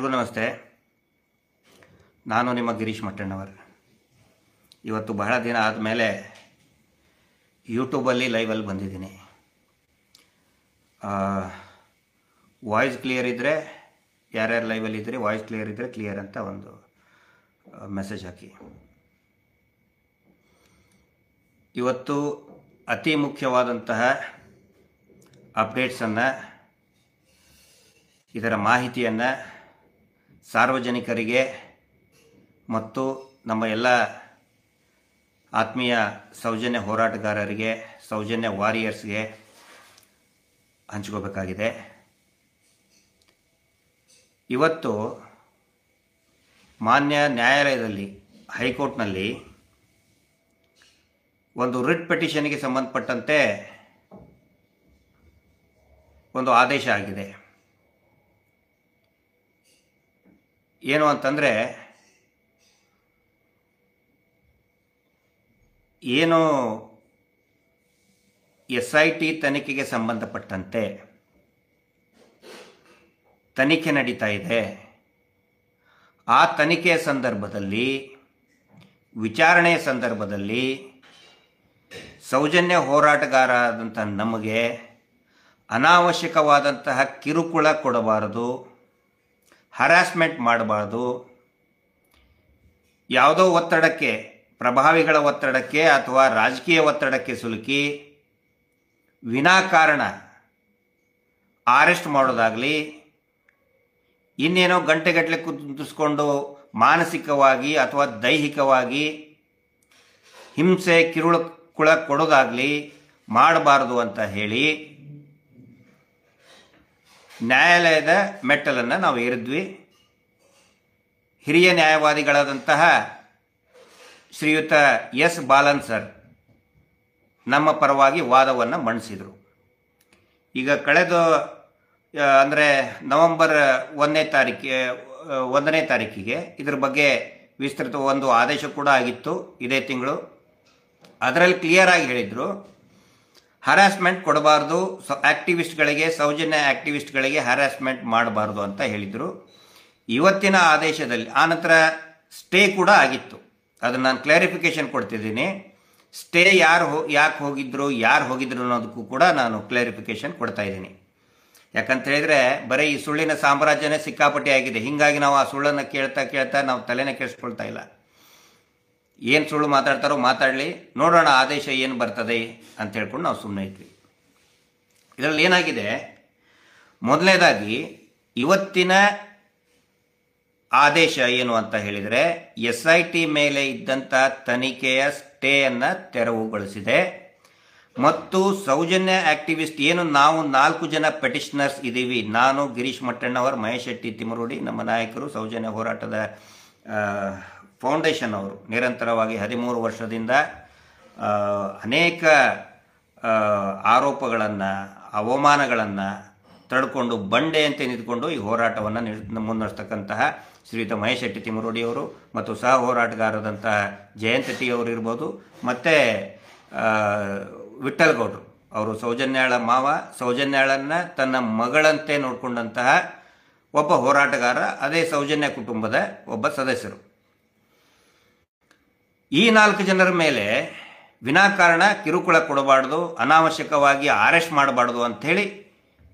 ಎಲ್ರಿಗೂ ನಮಸ್ತೆ. ನಾನು ನಿಮ್ಮ ಗಿರೀಶ್ ಮಟ್ಟಣ್ಣವರ್. ಇವತ್ತು ಬಹಳ ದಿನ ಆದಮೇಲೆ ಯೂಟ್ಯೂಬಲ್ಲಿ ಲೈವಲ್ಲಿ ಬಂದಿದ್ದೀನಿ. ವಾಯ್ಸ್ ಕ್ಲಿಯರ್ ಇದ್ದರೆ, ಯಾರ್ಯಾರು ಲೈವಲ್ಲಿ ಇದ್ದರೆ ವಾಯ್ಸ್ ಕ್ಲಿಯರ್ ಇದ್ದರೆ ಕ್ಲಿಯರ್ ಅಂತ ಒಂದು ಮೆಸೇಜ್ ಹಾಕಿ. ಇವತ್ತು ಅತಿ ಮುಖ್ಯವಾದಂತಹ ಅಪ್ಡೇಟ್ಸನ್ನು, ಇದರ ಮಾಹಿತಿಯನ್ನು ಸಾರ್ವಜನಿಕರಿಗೆ ಮತ್ತು ನಮ್ಮ ಎಲ್ಲ ಆತ್ಮೀಯ ಸೌಜನ್ಯ ಹೋರಾಟಗಾರರಿಗೆ, ಸೌಜನ್ಯ ವಾರಿಯರ್ಸ್ಗೆ ಹಂಚ್ಕೋಬೇಕಾಗಿದೆ. ಇವತ್ತು ಮಾನ್ಯ ನ್ಯಾಯಾಲಯದಲ್ಲಿ, ಹೈಕೋರ್ಟ್ನಲ್ಲಿ ಒಂದು ರಿಟ್ ಪಿಟಿಷನ್ಗೆ ಸಂಬಂಧಪಟ್ಟಂತೆ ಒಂದು ಆದೇಶ ಆಗಿದೆ. ಏನು ಅಂತಂದರೆ, ಏನು SIT ತನಿಖೆಗೆ ಸಂಬಂಧಪಟ್ಟಂತೆ ತನಿಖೆ ನಡೀತಾ ಇದೆ. ಆ ತನಿಖೆಯ ಸಂದರ್ಭದಲ್ಲಿ, ವಿಚಾರಣೆಯ ಸಂದರ್ಭದಲ್ಲಿ ಸೌಜನ್ಯ ಹೋರಾಟಗಾರ ಆದಂಥ ನಮಗೆ ಅನಾವಶ್ಯಕವಾದಂತಹ ಕಿರುಕುಳ ಕೊಡಬಾರದು, ಹರಾಸ್ಮೆಂಟ್ ಮಾಡಬಾರ್ದು, ಯಾವುದೋ ಒತ್ತಡಕ್ಕೆ, ಪ್ರಭಾವಿಗಳ ಒತ್ತಡಕ್ಕೆ ಅಥವಾ ರಾಜಕೀಯ ಒತ್ತಡಕ್ಕೆ ಸಿಲುಕಿ ವಿನಾಕಾರಣ ಅರೆಸ್ಟ್ ಮಾಡೋದಾಗಲಿ, ಇನ್ನೇನೋ ಗಂಟೆಗಟ್ಟಲೆ ಕುಂದಿಸ್ಕೊಂಡು ಮಾನಸಿಕವಾಗಿ ಅಥವಾ ದೈಹಿಕವಾಗಿ ಹಿಂಸೆ, ಕಿರುಕುಳ ಕೊಡೋದಾಗಲಿ ಮಾಡಬಾರದು ಅಂತ ಹೇಳಿ ನ್ಯಾಯಾಲಯದ ಮೆಟ್ಟಲನ್ನು ನಾವು ಏರಿದ್ವಿ. ಹಿರಿಯ ನ್ಯಾಯವಾದಿಗಳಾದಂತಹ ಶ್ರೀಯುತ S. ಬಾಲನ್ ಸರ್ ನಮ್ಮ ಪರವಾಗಿ ವಾದವನ್ನು ಮಂಡಿಸಿದರು. ಈಗ ಕಳೆದ ಅಂದರೆ ನವೆಂಬರ್ 1ನೇ ತಾರೀಕಿಗೆ ಇದರ ಬಗ್ಗೆ ವಿಸ್ತೃತ ಒಂದು ಆದೇಶ ಕೂಡ ಆಗಿತ್ತು ಇದೇ ತಿಂಗಳು. ಅದರಲ್ಲಿ ಕ್ಲಿಯರ್ ಆಗಿ ಹೇಳಿದರು, ಹರಾಸ್ಮೆಂಟ್ ಕೊಡಬಾರ್ದು, ಆಕ್ಟಿವಿಸ್ಟ್ಗಳಿಗೆ, ಸೌಜನ್ಯ ಆಕ್ಟಿವಿಸ್ಟ್ಗಳಿಗೆ ಹರಾಸ್ಮೆಂಟ್ ಮಾಡಬಾರ್ದು ಅಂತ ಹೇಳಿದರು. ಇವತ್ತಿನ ಆದೇಶದಲ್ಲಿ ಆನಂತರ ಸ್ಟೇ ಕೂಡ ಆಗಿತ್ತು. ಅದನ್ನು ನಾನು ಕ್ಲಾರಿಫಿಕೇಶನ್ ಕೊಡ್ತಿದ್ದೀನಿ. ಸ್ಟೇ ಯಾಕೆ ಹೋಗಿದ್ರು, ಯಾರು ಹೋಗಿದ್ರು ಅನ್ನೋದಕ್ಕೂ ಕೂಡ ನಾನು ಕ್ಲಾರಿಫಿಕೇಶನ್ ಕೊಡ್ತಾ ಇದ್ದೀನಿ. ಯಾಕಂತ ಹೇಳಿದರೆ ಬರೀ ಈ ಸುಳ್ಳಿನ ಸಾಮ್ರಾಜ್ಯನೇ ಸಿಕ್ಕಾಪಟ್ಟೆ ಆಗಿದೆ. ಹೀಗಾಗಿ ನಾವು ಆ ಸುಳ್ಳನ್ನು ಕೇಳ್ತಾ ನಾವು ತಲೆನೇ ಕೆಡಿಸ್ಕೊಳ್ತಾ ಇಲ್ಲ. ಏನು ಸುಳ್ಳು ಮಾತಾಡ್ತಾರೋ ಮಾತಾಡಲಿ, ನೋಡೋಣ ಆದೇಶ ಏನು ಬರ್ತದೆ ಅಂತ ಹೇಳ್ಕೊಂಡು ನಾವು ಸುಮ್ಮನೆ ಇದ್ವಿ. ಇದರಲ್ಲಿ ಏನಾಗಿದೆ, ಮೊದಲನೇದಾಗಿ ಇವತ್ತಿನ ಆದೇಶ ಏನು ಅಂತ ಹೇಳಿದರೆ, SIT ಮೇಲೆ ಇದ್ದಂಥ ತನಿಖೆಯ ಸ್ಟೇಯನ್ನು ತೆರವುಗೊಳಿಸಿದೆ ಮತ್ತು ಸೌಜನ್ಯ ಆಕ್ಟಿವಿಸ್ಟ್ ಏನು ನಾವು 4 ಜನ ಪೆಟಿಷನರ್ಸ್ ಇದ್ದೀವಿ, ನಾನು, ಗಿರೀಶ್ ಮಟ್ಟಣ್ಣವರ್, ಮಹೇಶ್ ಶೆಟ್ಟಿ ತಿಮರೋಡಿ, ನಮ್ಮ ನಾಯಕರು, ಸೌಜನ್ಯ ಹೋರಾಟದ ಫೌಂಡೇಶನ್ ಅವರು ನಿರಂತರವಾಗಿ 13 ವರ್ಷದಿಂದ ಅನೇಕ ಆರೋಪಗಳನ್ನು, ಅವಮಾನಗಳನ್ನು ತಡ್ಕೊಂಡು ಬಂಡೆಯಂತೆ ನಿಂತ್ಕೊಂಡು ಈ ಹೋರಾಟವನ್ನು ಮುನ್ನಡೆಸ್ತಕ್ಕಂತಹ ಶ್ರೀಯುತ ಮಹೇಶ್ ಶೆಟ್ಟಿ ತಿಮರೋಡಿಯವರು ಮತ್ತು ಸಹ ಹೋರಾಟಗಾರರಾದಂತಹ ಜಯಂತ್ ಟಿ ಅವರು ಇರ್ಬೋದು, ಮತ್ತು ವಿಠ್ಠಲ್ ಗೌಡರು ಅವರು, ಸೌಜನ್ಯಾಳ ಮಾವ, ಸೌಜನ್ಯಾಳನ್ನು ತನ್ನ ಮಗಳಂತೆ ನೋಡಿಕೊಂಡಂತಹ ಒಬ್ಬ ಹೋರಾಟಗಾರ, ಅದೇ ಸೌಜನ್ಯ ಕುಟುಂಬದ ಒಬ್ಬ ಸದಸ್ಯರು. ಈ 4 ಜನರ ಮೇಲೆ ವಿನಾಕಾರಣ ಕಿರುಕುಳ ಕೊಡಬಾರ್ದು, ಅನಾವಶ್ಯಕವಾಗಿ ಅರೆಸ್ಟ್ ಮಾಡಬಾರ್ದು ಅಂಥೇಳಿ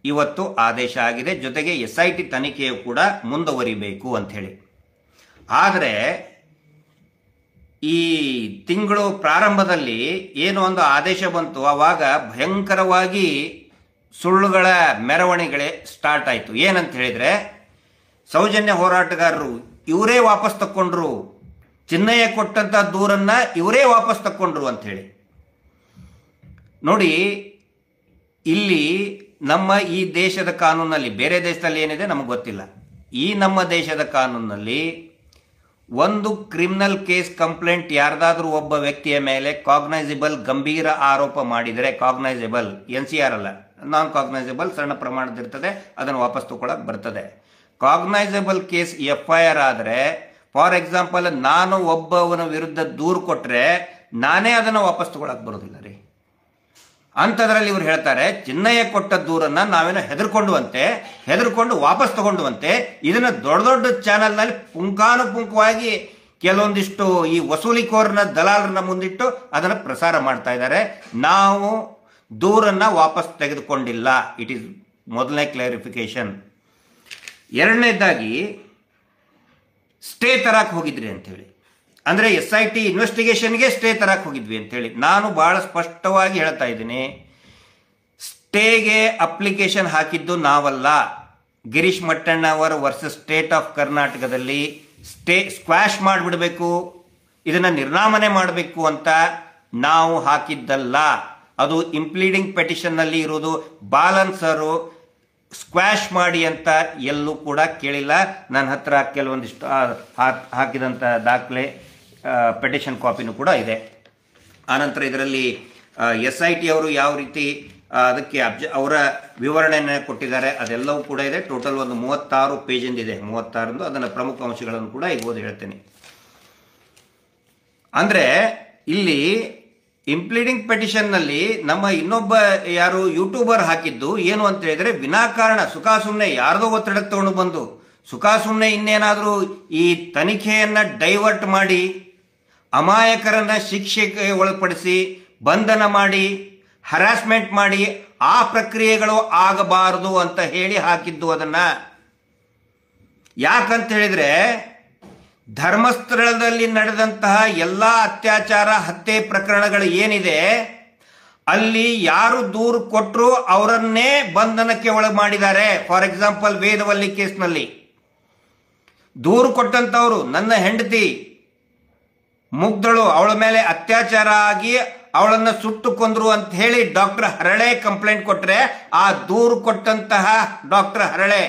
ಇವತ್ತು ಆದೇಶ ಆಗಿದೆ. ಜೊತೆಗೆ SIT ತನಿಖೆಯು ಕೂಡ ಮುಂದುವರಿಬೇಕು ಅಂಥೇಳಿ. ಆದರೆ ಈ ತಿಂಗಳು ಪ್ರಾರಂಭದಲ್ಲಿ ಏನು ಒಂದು ಆದೇಶ ಬಂತು, ಆವಾಗ ಭಯಂಕರವಾಗಿ ಸುಳ್ಳುಗಳ ಮೆರವಣಿಗೆ ಸ್ಟಾರ್ಟ್ ಆಯಿತು. ಏನಂತ ಹೇಳಿದರೆ, ಸೌಜನ್ಯ ಹೋರಾಟಗಾರರು ಇವರೇ ವಾಪಸ್ ತಕ್ಕೊಂಡ್ರು, ಚಿನ್ನಯ್ಯ ಕೊಟ್ಟಂಥ ದೂರನ್ನು ಇವರೇ ವಾಪಸ್ ತಕ್ಕೊಂಡ್ರು ಅಂಥೇಳಿ. ನೋಡಿ, ಇಲ್ಲಿ ನಮ್ಮ ಈ ದೇಶದ ಕಾನೂನಲ್ಲಿ, ಬೇರೆ ದೇಶದಲ್ಲಿ ಏನಿದೆ ನಮಗೆ ಗೊತ್ತಿಲ್ಲ, ಈ ನಮ್ಮ ದೇಶದ ಕಾನೂನಲ್ಲಿ ಒಂದು ಕ್ರಿಮಿನಲ್ ಕೇಸ್ ಕಂಪ್ಲೇಂಟ್ ಯಾರ್ದಾದ್ರೂ ಒಬ್ಬ ವ್ಯಕ್ತಿಯ ಮೇಲೆ ಕಾಗ್ನೈಸಬಲ್ ಗಂಭೀರ ಆರೋಪ ಮಾಡಿದರೆ, ಕಾಗ್ನೈಸಬಲ್ NCR ಅಲ್ಲ, ನಾನ್ ಕಾಗ್ನೈಸಬಲ್ ಸಣ್ಣ ಪ್ರಮಾಣದಿರ್ತದೆ, ಅದನ್ನು ವಾಪಸ್ ತಗೊಳಕ್ಕೆ ಬರ್ತದೆ. ಕಾಗ್ನೈಸಬಲ್ ಕೇಸ್ FIR ಆದರೆ, ಫಾರ್ ಎಕ್ಸಾಂಪಲ್ ನಾನು ಒಬ್ಬವನ ವಿರುದ್ಧ ದೂರು ಕೊಟ್ಟರೆ ನಾನೇ ಅದನ್ನು ವಾಪಸ್ ತಗೊಳಕ್ಕೆ ಬರೋದಿಲ್ಲ ರೀ. ಅಂಥದ್ರಲ್ಲಿ ಇವ್ರು ಹೇಳ್ತಾರೆ, ಚಿನ್ನಯ್ಯ ಕೊಟ್ಟ ದೂರನ್ನ ನಾವೇನೋ ಹೆದರ್ಕೊಂಡು ವಾಪಸ್ ತಗೊಂಡುವಂತೆ ಇದನ್ನ ದೊಡ್ಡ ದೊಡ್ಡ ಚಾನೆಲ್ನಲ್ಲಿ ಪುಂಖಾನುಪುಂಖವಾಗಿ ಕೆಲವೊಂದಿಷ್ಟು ಈ ವಸೂಲಿಕೋರನ ದಲಾಲರನ್ನ ಮುಂದಿಟ್ಟು ಅದನ್ನು ಪ್ರಸಾರ ಮಾಡ್ತಾ ಇದ್ದಾರೆ. ನಾವು ದೂರನ್ನ ವಾಪಸ್ ತೆಗೆದುಕೊಂಡಿಲ್ಲ. ಇಟ್ ಈಸ್ ಮೊದಲನೇ ಕ್ಲಾರಿಫಿಕೇಶನ್. ಎರಡನೇದಾಗಿ ಸ್ಟೇ ತರಕ್ಕೆ ಹೋಗಿದ್ರಿ ಅಂತೇಳಿ, ಅಂದರೆ SIT ಇನ್ವೆಸ್ಟಿಗೇಷನ್ಗೆ ಸ್ಟೇ ತರಕ್ಕೆ ಹೋಗಿದ್ವಿ ಅಂತೇಳಿ ನಾನು ಬಹಳ ಸ್ಪಷ್ಟವಾಗಿ ಹೇಳ್ತಾ ಇದ್ದೀನಿ. ಸ್ಟೇಗೆ ಅಪ್ಲಿಕೇಶನ್ ಹಾಕಿದ್ದು ನಾವಲ್ಲ. Girish Mattannavar versus state of ಕರ್ನಾಟಕದಲ್ಲಿ ಸ್ಕ್ವಾಶ್ ಮಾಡಿಬಿಡಬೇಕು, ಇದನ್ನು ನಿರ್ನಾಮನೆ ಮಾಡಬೇಕು ಅಂತ ನಾವು ಹಾಕಿದ್ದಲ್ಲ. ಅದು ಇಂಪ್ಲೀಡಿಂಗ್ ಪೆಟಿಷನ್ನಲ್ಲಿ ಇರೋದು. ಬಾಲನ್ ಸರು ಸ್ಕ್ವಾಶ್ ಮಾಡಿ ಅಂತ ಎಲ್ಲೂ ಕೂಡ ಕೇಳಿಲ್ಲ. ನನ್ನ ಹತ್ರ ಕೆಲವೊಂದಿಷ್ಟು ಹಾಕಿದಂಥ ದಾಖಲೆ ಪೆಟಿಷನ್ ಕಾಪಿನೂ ಕೂಡ ಇದೆ. ಆನಂತರ ಇದರಲ್ಲಿ SIT ಅವರು ಯಾವ ರೀತಿ ಅದಕ್ಕೆ ಅವರ ವಿವರಣೆಯನ್ನು ಕೊಟ್ಟಿದ್ದಾರೆ ಅದೆಲ್ಲವೂ ಕೂಡ ಇದೆ. ಟೋಟಲ್ ಒಂದು 36 ಪೇಜಿಂದ ಇದೆ. 36 ಅದನ್ನು ಪ್ರಮುಖ ಅಂಶಗಳನ್ನು ಕೂಡ ಈಗ ಓದಿ ಹೇಳ್ತೇನೆ. ಅಂದರೆ ಇಲ್ಲಿ ಇಂಪ್ಲೀಡಿಂಗ್ ಪೆಟಿಷನ್ನಲ್ಲಿ ನಮ್ಮ ಇನ್ನೊಬ್ಬ ಯಾರು ಯೂಟ್ಯೂಬರ್ ಹಾಕಿದ್ದು ಏನು ಅಂತ ಹೇಳಿದ್ರೆ, ವಿನಾಕಾರಣ ಸುಖಾಸುಮ್ಮನೆ ಯಾರ್ದೋ ಒತ್ತಡಕ್ಕೆ ತಗೊಂಡು ಬಂದು ಸುಖಾಸುಮ್ಮನೆ ಇನ್ನೇನಾದರೂ ಈ ತನಿಖೆಯನ್ನು ಡೈವರ್ಟ್ ಮಾಡಿ ಅಮಾಯಕರನ್ನ ಶಿಕ್ಷೆಗೆ ಒಳಪಡಿಸಿ ಬಂಧನ ಮಾಡಿ ಹರಾಸ್ಮೆಂಟ್ ಮಾಡಿ ಆ ಪ್ರಕ್ರಿಯೆಗಳು ಆಗಬಾರದು ಅಂತ ಹೇಳಿ ಹಾಕಿದ್ದು. ಅದನ್ನ ಯಾಕಂತ ಹೇಳಿದ್ರೆ, ಧರ್ಮಸ್ಥಳದಲ್ಲಿ ನಡೆದಂತಹ ಎಲ್ಲ ಅತ್ಯಾಚಾರ ಹತ್ಯೆ ಪ್ರಕರಣಗಳು ಏನಿದೆ ಅಲ್ಲಿ ಯಾರು ದೂರು ಕೊಟ್ಟರು ಅವರನ್ನೇ ಬಂಧನಕ್ಕೆ ಒಳಗೆ ಮಾಡಿದ್ದಾರೆ. ಫಾರ್ ಎಕ್ಸಾಂಪಲ್ ವೇದವಲ್ಲಿ ಕೇಸ್ನಲ್ಲಿ ದೂರು ಕೊಟ್ಟಂತವರು ನನ್ನ ಹೆಂಡತಿ ಮುಗ್ಧಳು, ಅವಳ ಮೇಲೆ ಅತ್ಯಾಚಾರ ಆಗಿ ಅವಳನ್ನು ಸುಟ್ಟು ಕೊಂದ್ರು ಅಂತ ಹೇಳಿ ಡಾಕ್ಟರ್ ಹರಳೆ ಕಂಪ್ಲೇಂಟ್ ಕೊಟ್ಟರೆ, ಆ ದೂರು ಕೊಟ್ಟಂತಹ ಡಾಕ್ಟರ್ ಹರಳೆ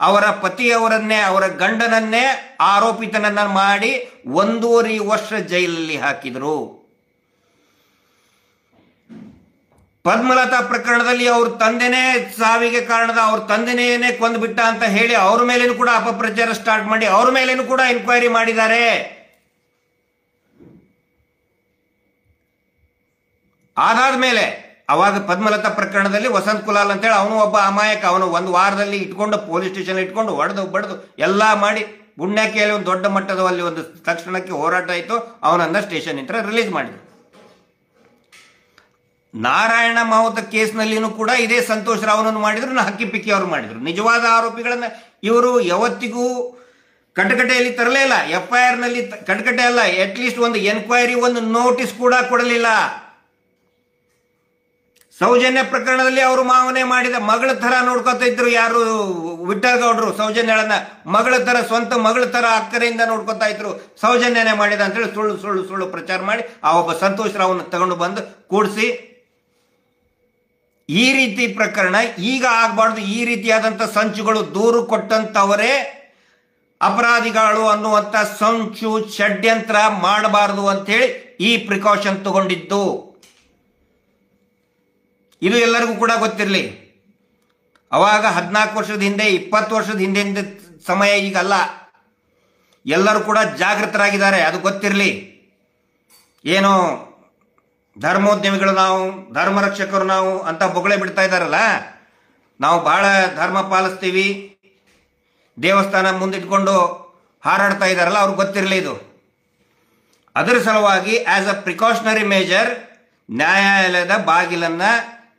ಅವರ ಪತಿಯವರನ್ನೇ, ಅವರ ಗಂಡನನ್ನೇ ಆರೋಪಿತನನ್ನ ಮಾಡಿ 1.5 ವರ್ಷ ಜೈಲಲ್ಲಿ ಹಾಕಿದರು. ಪದ್ಮಲತಾ ಪ್ರಕರಣದಲ್ಲಿ ಅವ್ರ ತಂದೆನೇ ಸಾವಿಗೆ ಕಾರಣದ, ಅವ್ರ ತಂದೆನೇ ಕೊಂದ್ಬಿಟ್ಟ ಅಂತ ಹೇಳಿ ಅವ್ರ ಮೇಲೇನು ಕೂಡ ಅಪಪ್ರಚಾರ ಸ್ಟಾರ್ಟ್ ಮಾಡಿ ಅವ್ರ ಮೇಲೇನು ಕೂಡ ಎನ್ಕ್ವೈರಿ ಮಾಡಿದ್ದಾರೆ. ಅದಾದ ಮೇಲೆ ಅವಾಗ ಪದ್ಮಲತಾ ಪ್ರಕರಣದಲ್ಲಿ ವಸಂತ್ ಕುಲಾಲ್ ಅಂತೇಳಿ ಅವನು ಒಬ್ಬ ಅಮಾಯಕ, ಅವನು ಒಂದು ವಾರದಲ್ಲಿ ಇಟ್ಕೊಂಡು ಪೊಲೀಸ್ ಸ್ಟೇಷನ್ ಇಟ್ಕೊಂಡು ಹೊಡೆದು ಬಡ್ದು ಎಲ್ಲ ಮಾಡಿ ಗುಂಡ್ಯಾಕೆಯಲ್ಲಿ ಒಂದು ದೊಡ್ಡ ಮಟ್ಟದಲ್ಲಿ ಒಂದು ತಕ್ಷಣಕ್ಕೆ ಹೋರಾಟ ಆಯಿತು. ಅವನನ್ನ ಸ್ಟೇಷನ್ ಇಂದ ರಿಲೀಸ್ ಮಾಡಿದ್ರು. ನಾರಾಯಣ ಮಾವುತ ಕೇಸ್ನಲ್ಲಿನೂ ಕೂಡ ಇದೇ ಸಂತೋಷ್ ರಾವ್ನನ್ನು ಮಾಡಿದ್ರು, ಹಕ್ಕಿ ಪಿಕ್ಕಿ ಅವರು ಮಾಡಿದ್ರು. ನಿಜವಾದ ಆರೋಪಿಗಳನ್ನ ಇವರು ಯಾವತ್ತಿಗೂ ಕಟಕಟೆಯಲ್ಲಿ ತರಲೇ ಇಲ್ಲ. FIR ನಲ್ಲಿ ಕಟಕಟೆ ಅಲ್ಲ, ಅಟ್ಲೀಸ್ಟ್ ಒಂದು ಎನ್ಕ್ವೈರಿ ಒಂದು ನೋಟಿಸ್ ಕೂಡ ಕೊಡಲಿಲ್ಲ. ಸೌಜನ್ಯ ಪ್ರಕರಣದಲ್ಲಿ ಅವರು ಮಾವನೇ ಮಾಡಿದ ಮಗಳ ತರ ನೋಡ್ಕೊತಾ ಇದ್ರು. ಯಾರು ವಿಠಲ್ ಗೌಡ್ರು ಸೌಜನ್ಯಳನ್ನ ಮಗಳ ತರ, ಸ್ವಂತ ಮಗಳ ತರ ಅಕ್ಕರೆಯಿಂದ ನೋಡ್ಕೊತಾ ಇದ್ರು. ಸೌಜನ್ಯನೇ ಮಾಡಿದ ಅಂತೇಳಿ ಸುಳ್ಳು ಸುಳ್ಳು ಸುಳ್ಳು ಪ್ರಚಾರ ಮಾಡಿ ಆ ಒಬ್ಬ ಸಂತೋಷ್ ರಾವ್ನ ತಗೊಂಡು ಬಂದು ಕೂಡಿಸಿ, ಈ ರೀತಿ ಪ್ರಕರಣ ಈಗ ಆಗಬಾರ್ದು, ಈ ರೀತಿಯಾದಂಥ ಸಂಚುಗಳು ದೂರು ಕೊಟ್ಟಂತವರೇ ಅಪರಾಧಿಗಳು ಅನ್ನುವಂಥ ಸಂಚು ಷಡ್ಯಂತ್ರ ಮಾಡಬಾರದು ಅಂತೇಳಿ ಈ ಪ್ರಿಕಾಷನ್ ತಗೊಂಡಿದ್ದು. ಇದು ಎಲ್ಲರಿಗೂ ಕೂಡ ಗೊತ್ತಿರಲಿ. ಅವಾಗ 14 ವರ್ಷದ ಹಿಂದೆ 20 ವರ್ಷದ ಹಿಂದೆ ಸಮಯ ಈಗಲ್ಲ. ಎಲ್ಲರೂ ಕೂಡ ಜಾಗೃತರಾಗಿದ್ದಾರೆ, ಅದು ಗೊತ್ತಿರಲಿ. ಏನು ಧರ್ಮೋದ್ಯಮಿಗಳು ನಾವು, ಧರ್ಮರಕ್ಷಕರು ನಾವು ಅಂತ ಬೊಗಳೆ ಬಿಡ್ತಾ ಇದ್ದಾರಲ್ಲ, ನಾವು ಬಹಳ ಧರ್ಮ ಪಾಲಿಸ್ತೀವಿ, ದೇವಸ್ಥಾನ ಮುಂದಿಟ್ಕೊಂಡು ಹಾರಾಡ್ತಾ ಇದ್ದಾರಲ್ಲ, ಅವ್ರಿಗೆ ಗೊತ್ತಿರಲಿ ಇದು. ಅದರ ಸಲುವಾಗಿ ಆಸ್ ಅ ಪ್ರಿಕಾಷನರಿ ಮೇಜರ್ ನ್ಯಾಯಾಲಯದ ಬಾಗಿಲನ್ನ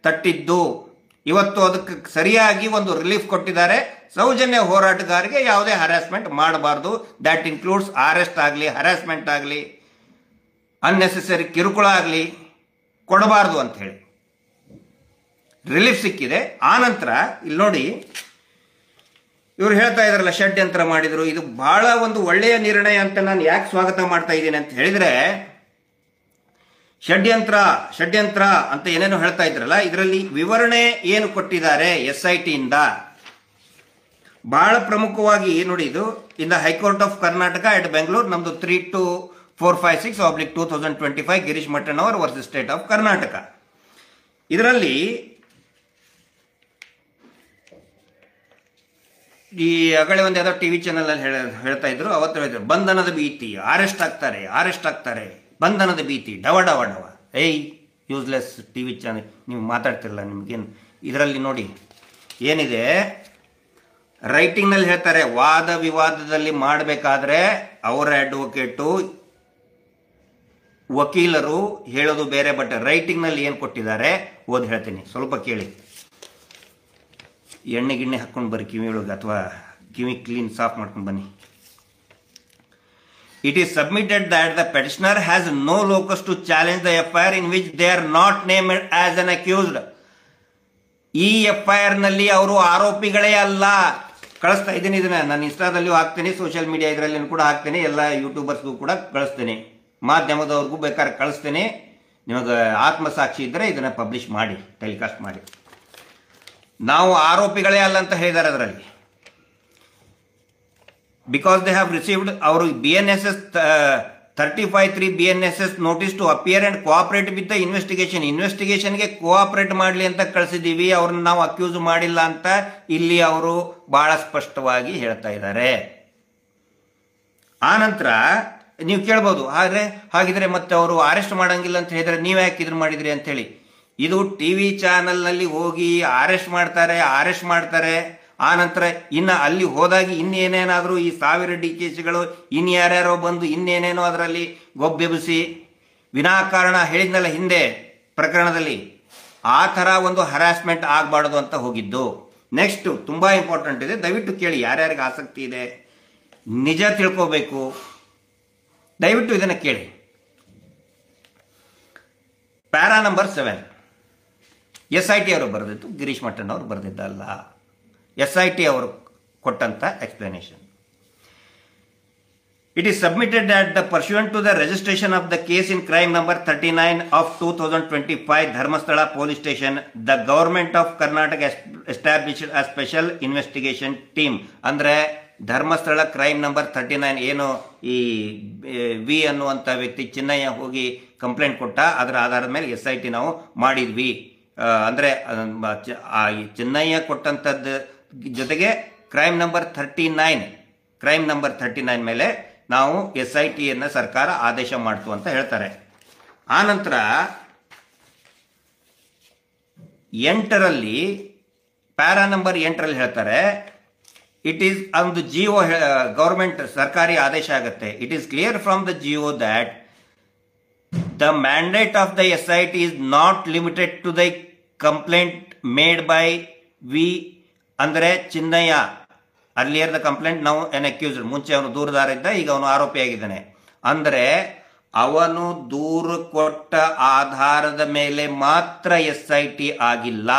ತಟ್ಟಿದ್ದು. ಇವತ್ತು ಅದಕ್ಕೆ ಸರಿಯಾಗಿ ಒಂದು ರಿಲೀಫ್ ಕೊಟ್ಟಿದ್ದಾರೆ. ಸೌಜನ್ಯ ಹೋರಾಟಗಾರರಿಗೆ ಯಾವುದೇ ಹರಾಸ್ಮೆಂಟ್ ಮಾಡಬಾರ್ದು. ದ್ಯಾಟ್ ಇನ್ಕ್ಲೂಡ್ಸ್ ಅರೆಸ್ಟ್ ಆಗಲಿ, ಹರಾಸ್ಮೆಂಟ್ ಆಗಲಿ, ಅನ್ನೆಸೆಸರಿ ಕಿರುಕುಳ ಆಗಲಿ ಕೊಡಬಾರ್ದು ಅಂತ ಹೇಳಿ ರಿಲೀಫ್ ಸಿಕ್ಕಿದೆ. ಆನಂತರ ಇಲ್ಲಿ ನೋಡಿ, ಇವರು ಹೇಳ್ತಾ ಇದಾರಲ್ಲ ಷಡ್ಯಂತ್ರ ಮಾಡಿದ್ರು. ಇದು ಬಹಳ ಒಂದು ಒಳ್ಳೆಯ ನಿರ್ಣಯ ಅಂತ ನಾನು ಯಾಕೆ ಸ್ವಾಗತ ಮಾಡ್ತಾ ಇದ್ದೀನಿ ಅಂತ ಹೇಳಿದ್ರೆ, ಷಡ್ಯಂತ್ರ ಅಂತ ಏನೇನು ಹೇಳ್ತಾ ಇದ್ರಲ್ಲ, ಇದರಲ್ಲಿ ವಿವರಣೆ ಏನು ಕೊಟ್ಟಿದ್ದಾರೆ SIT ಇಂದ ಬಹಳ ಪ್ರಮುಖವಾಗಿ ನೋಡಿ. ಇದು in the high court of Karnataka at Bengaluru, ನಮ್ದು 32456/2025 Girish Mattannavar versus state of Karnataka. ಇದರಲ್ಲಿ ಈ ಅಗಳೆ ಒಂದು ಯಾವುದೋ ಟಿವಿ ಚಾನಲ್ ಅಲ್ಲಿ ಹೇಳ್ತಾ ಇದ್ರು. ಅವತ್ತು ಹೇಳಿದ್ರು ಬಂಧನದ ಭೀತಿ, ಅರೆಸ್ಟ್ ಆಗ್ತಾರೆ, ಬಂಧನದ ಭೀತಿ, ಡವ ಡವ ಡವ. ಏಯ್, ಯೂಸ್ಲೆಸ್ ಟಿ ವಿ ಚಾನಲ್ ನೀವು ಮಾತಾಡ್ತಿರಲ್ಲ, ನಿಮಗೇನು ಇದರಲ್ಲಿ ನೋಡಿ ಏನಿದೆ, ರೈಟಿಂಗ್ನಲ್ಲಿ ಹೇಳ್ತಾರೆ, ವಾದ ವಿವಾದದಲ್ಲಿ ಮಾಡಬೇಕಾದ್ರೆ ಅವರ ಅಡ್ವೊಕೇಟು ವಕೀಲರು ಹೇಳೋದು ಬೇರೆ, ಬಟ್ ರೈಟಿಂಗ್ನಲ್ಲಿ ಏನು ಕೊಟ್ಟಿದ್ದಾರೆ ಓದಿ ಹೇಳ್ತೀನಿ, ಸ್ವಲ್ಪ ಕೇಳಿ. ಎಣ್ಣೆ ಗಿಣ್ಣೆ ಹಾಕ್ಕೊಂಡು ಬರ್ರಿ ಕಿವಿ ಒಳಗೆ, ಅಥವಾ ಕಿವಿ ಕ್ಲೀನ್ ಸಾಫ್ ಮಾಡ್ಕೊಂಡು ಬನ್ನಿ. It is submitted that the petitioner has no locus to challenge the FIR in which they are not named as an accused. ಈ FIR ನಲ್ಲಿ ಅವರು ಆರೋಪಿಗಳೇ ಅಲ್ಲ. ಕಳಿಸ್ತಾ ಇದ್ದೀನಿ, ಇದನ್ನ ನಾನು ಇನ್ಸ್ಟಾದಲ್ಲಿಯೂ ಹಾಕ್ತೀನಿ, ಸೋಷಿಯಲ್ ಮೀಡಿಯಾ ಇದರಲ್ಲಿ ಕೂಡ ಹಾಕ್ತೀನಿ, ಎಲ್ಲ ಯೂಟ್ಯೂಬರ್ಸ್ಗೂ ಕೂಡ ಕಳಿಸ್ತೀನಿ, ಮಾಧ್ಯಮದವ್ರಿಗೂ ಬೇಕಾದ್ರೆ ಕಳಿಸ್ತೀನಿ. ನಿಮಗೆ ಆತ್ಮಸಾಕ್ಷಿ ಇದ್ದರೆ ಇದನ್ನ ಪಬ್ಲಿಷ್ ಮಾಡಿ, ಟೆಲಿಕಾಸ್ಟ್ ಮಾಡಿ. ನಾವು ಆರೋಪಿಗಳೇ ಅಲ್ಲ ಅಂತ ಹೇಳಿದ್ದಾರೆ ಅದರಲ್ಲಿ. Because they have received our BNSS 35(3) BNSS notice to appear and cooperate with the investigation. ಇನ್ವೆಸ್ಟಿಗೇಷನ್ಗೆ ಕೋಆಪರೇಟ್ ಮಾಡಲಿ ಅಂತ ಕಳಿಸಿದ್ದೀವಿ, ಅವ್ರನ್ನ ನಾವು ಅಕ್ಯೂಸ್ ಮಾಡಿಲ್ಲ ಅಂತ ಇಲ್ಲಿ ಅವರು ಬಹಳ ಸ್ಪಷ್ಟವಾಗಿ ಹೇಳ್ತಾ ಇದ್ದಾರೆ. ಆನಂತರ ನೀವು ಕೇಳ್ಬೋದು, ಹಾಗಿದ್ರೆ ಮತ್ತೆ ಅವರು ಅರೆಸ್ಟ್ ಮಾಡಂಗಿಲ್ಲ ಅಂತ ಹೇಳಿದ್ರೆ ನೀವು ಯಾಕೆ ಇದನ್ನ ಮಾಡಿದ್ರಿ ಅಂತ ಹೇಳಿ. ಇದು ಟಿವಿ ಚಾನಲ್ನಲ್ಲಿ ಹೋಗಿ ಅರೆಸ್ಟ್ ಮಾಡ್ತಾರೆ. ಆ ನಂತರ ಇನ್ನು ಅಲ್ಲಿ ಹೋದಾಗಿ ಇನ್ನೇನೇನಾದರೂ ಈ 1000 DKCಗಳು ಇನ್ಯಾರ್ಯಾರೋ ಬಂದು ಇನ್ನೇನೇನೋ ಅದರಲ್ಲಿ ಗೊಬ್ಬೆಬ್ಬಿಸಿ ವಿನಾಕಾರಣ ಹೇಳಿದ್ನಲ್ಲ ಹಿಂದೆ ಪ್ರಕರಣದಲ್ಲಿ, ಆ ಥರ ಒಂದು ಹರಾಸ್ಮೆಂಟ್ ಆಗಬಾರ್ದು ಅಂತ ಹೋಗಿದ್ದು. ನೆಕ್ಸ್ಟ್ ತುಂಬ ಇಂಪಾರ್ಟೆಂಟ್ ಇದೆ, ದಯವಿಟ್ಟು ಕೇಳಿ, ಯಾರ್ಯಾರಿಗೆ ಆಸಕ್ತಿ ಇದೆ, ನಿಜ ತಿಳ್ಕೋಬೇಕು, ದಯವಿಟ್ಟು ಇದನ್ನು ಕೇಳಿ. ಪ್ಯಾರಾ ನಂಬರ್ 7 SIT ಅವರು ಬರೆದಿದ್ದು, ಗಿರೀಶ್ ಮಠನ್ ಅವರು ಬರೆದಿದ್ದಲ್ಲ, SIT ಅವರು ಕೊಟ್ಟಂತ explanation. It is submitted that the pursuant to the registration of the case in crime number 39 of 2025 Dharmasthala police station, the government of Karnataka established a special investigation team. ಅಂದ್ರೆ Dharmasthala crime number 39 ಏನು ಈ V ಅನ್ನುವಂಥ ವ್ಯಕ್ತಿ ಚಿನ್ನಯ್ಯ ಹೋಗಿ complaint ಕೊಟ್ಟ, ಅದರ ಆಧಾರದ ಮೇಲೆ SIT ನಾವು ಮಾಡಿದ್ವಿ. ಅಂದರೆ ಚಿನ್ನಯ್ಯ ಕೊಟ್ಟಂಥದ್ದು ಜೊತೆಗೆ ಕ್ರೈಮ್ ನಂಬರ್ 39 ಮೇಲೆ ನಾವು SITಯನ್ನು ಸರ್ಕಾರ ಆದೇಶ ಮಾಡ್ತು ಅಂತ ಹೇಳ್ತಾರೆ. ಆನಂತರ 8ರಲ್ಲಿ ಪ್ಯಾರಾ ನಂಬರ್ 8ರಲ್ಲಿ ಹೇಳ್ತಾರೆ, ಇಟ್ ಈಸ್ ಒಂದು ಜಿಒ ಗವರ್ಮೆಂಟ್ ಸರ್ಕಾರಿ ಆದೇಶ ಆಗುತ್ತೆ. It is clear from the GO that the mandate of the SIT is not limited to the complaint made by we, ಅಂದರೆ ಚಿನ್ನಯ್ಯ. ಅರ್ಲಿಯರ್ ದ ಕಂಪ್ಲೇಂಟ್ ನಾವು ಎನ್ ಅಕ್ಯೂಸ್ಡ್, ಮುಂಚೆ ಅವನು ದೂರುದಾರ ಇದ್ದ, ಈಗ ಅವನು ಆರೋಪಿಯಾಗಿದ್ದಾನೆ. ಅಂದರೆ ಅವನು ದೂರು ಕೊಟ್ಟ ಆಧಾರದ ಮೇಲೆ ಮಾತ್ರ SIT ಆಗಿಲ್ಲ.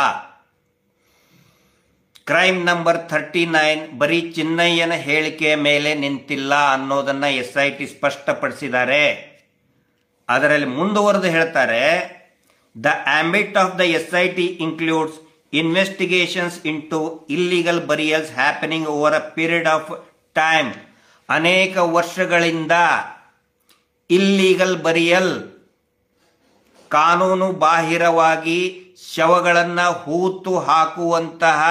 ಕ್ರೈಮ್ ನಂಬರ್ 39 ಬರೀ ಚಿನ್ನಯ್ಯನ ಹೇಳಿಕೆಯ ಮೇಲೆ ನಿಂತಿಲ್ಲ ಅನ್ನೋದನ್ನ SIT ಸ್ಪಷ್ಟಪಡಿಸಿದ್ದಾರೆ. ಅದರಲ್ಲಿ ಮುಂದುವರೆದು ಹೇಳ್ತಾರೆ, the ambit of the SIT includes investigations into illegal burials happening over a period of time. ಅನೇಕ ವರ್ಷಗಳಿಂದ ಇಲ್ಲಿಗಲ್ ಬರಿಯಲ್, ಕಾನೂನು ಬಾಹಿರವಾಗಿ ಶವಗಳನ್ನು ಹೂತು ಹಾಕುವಂತಹ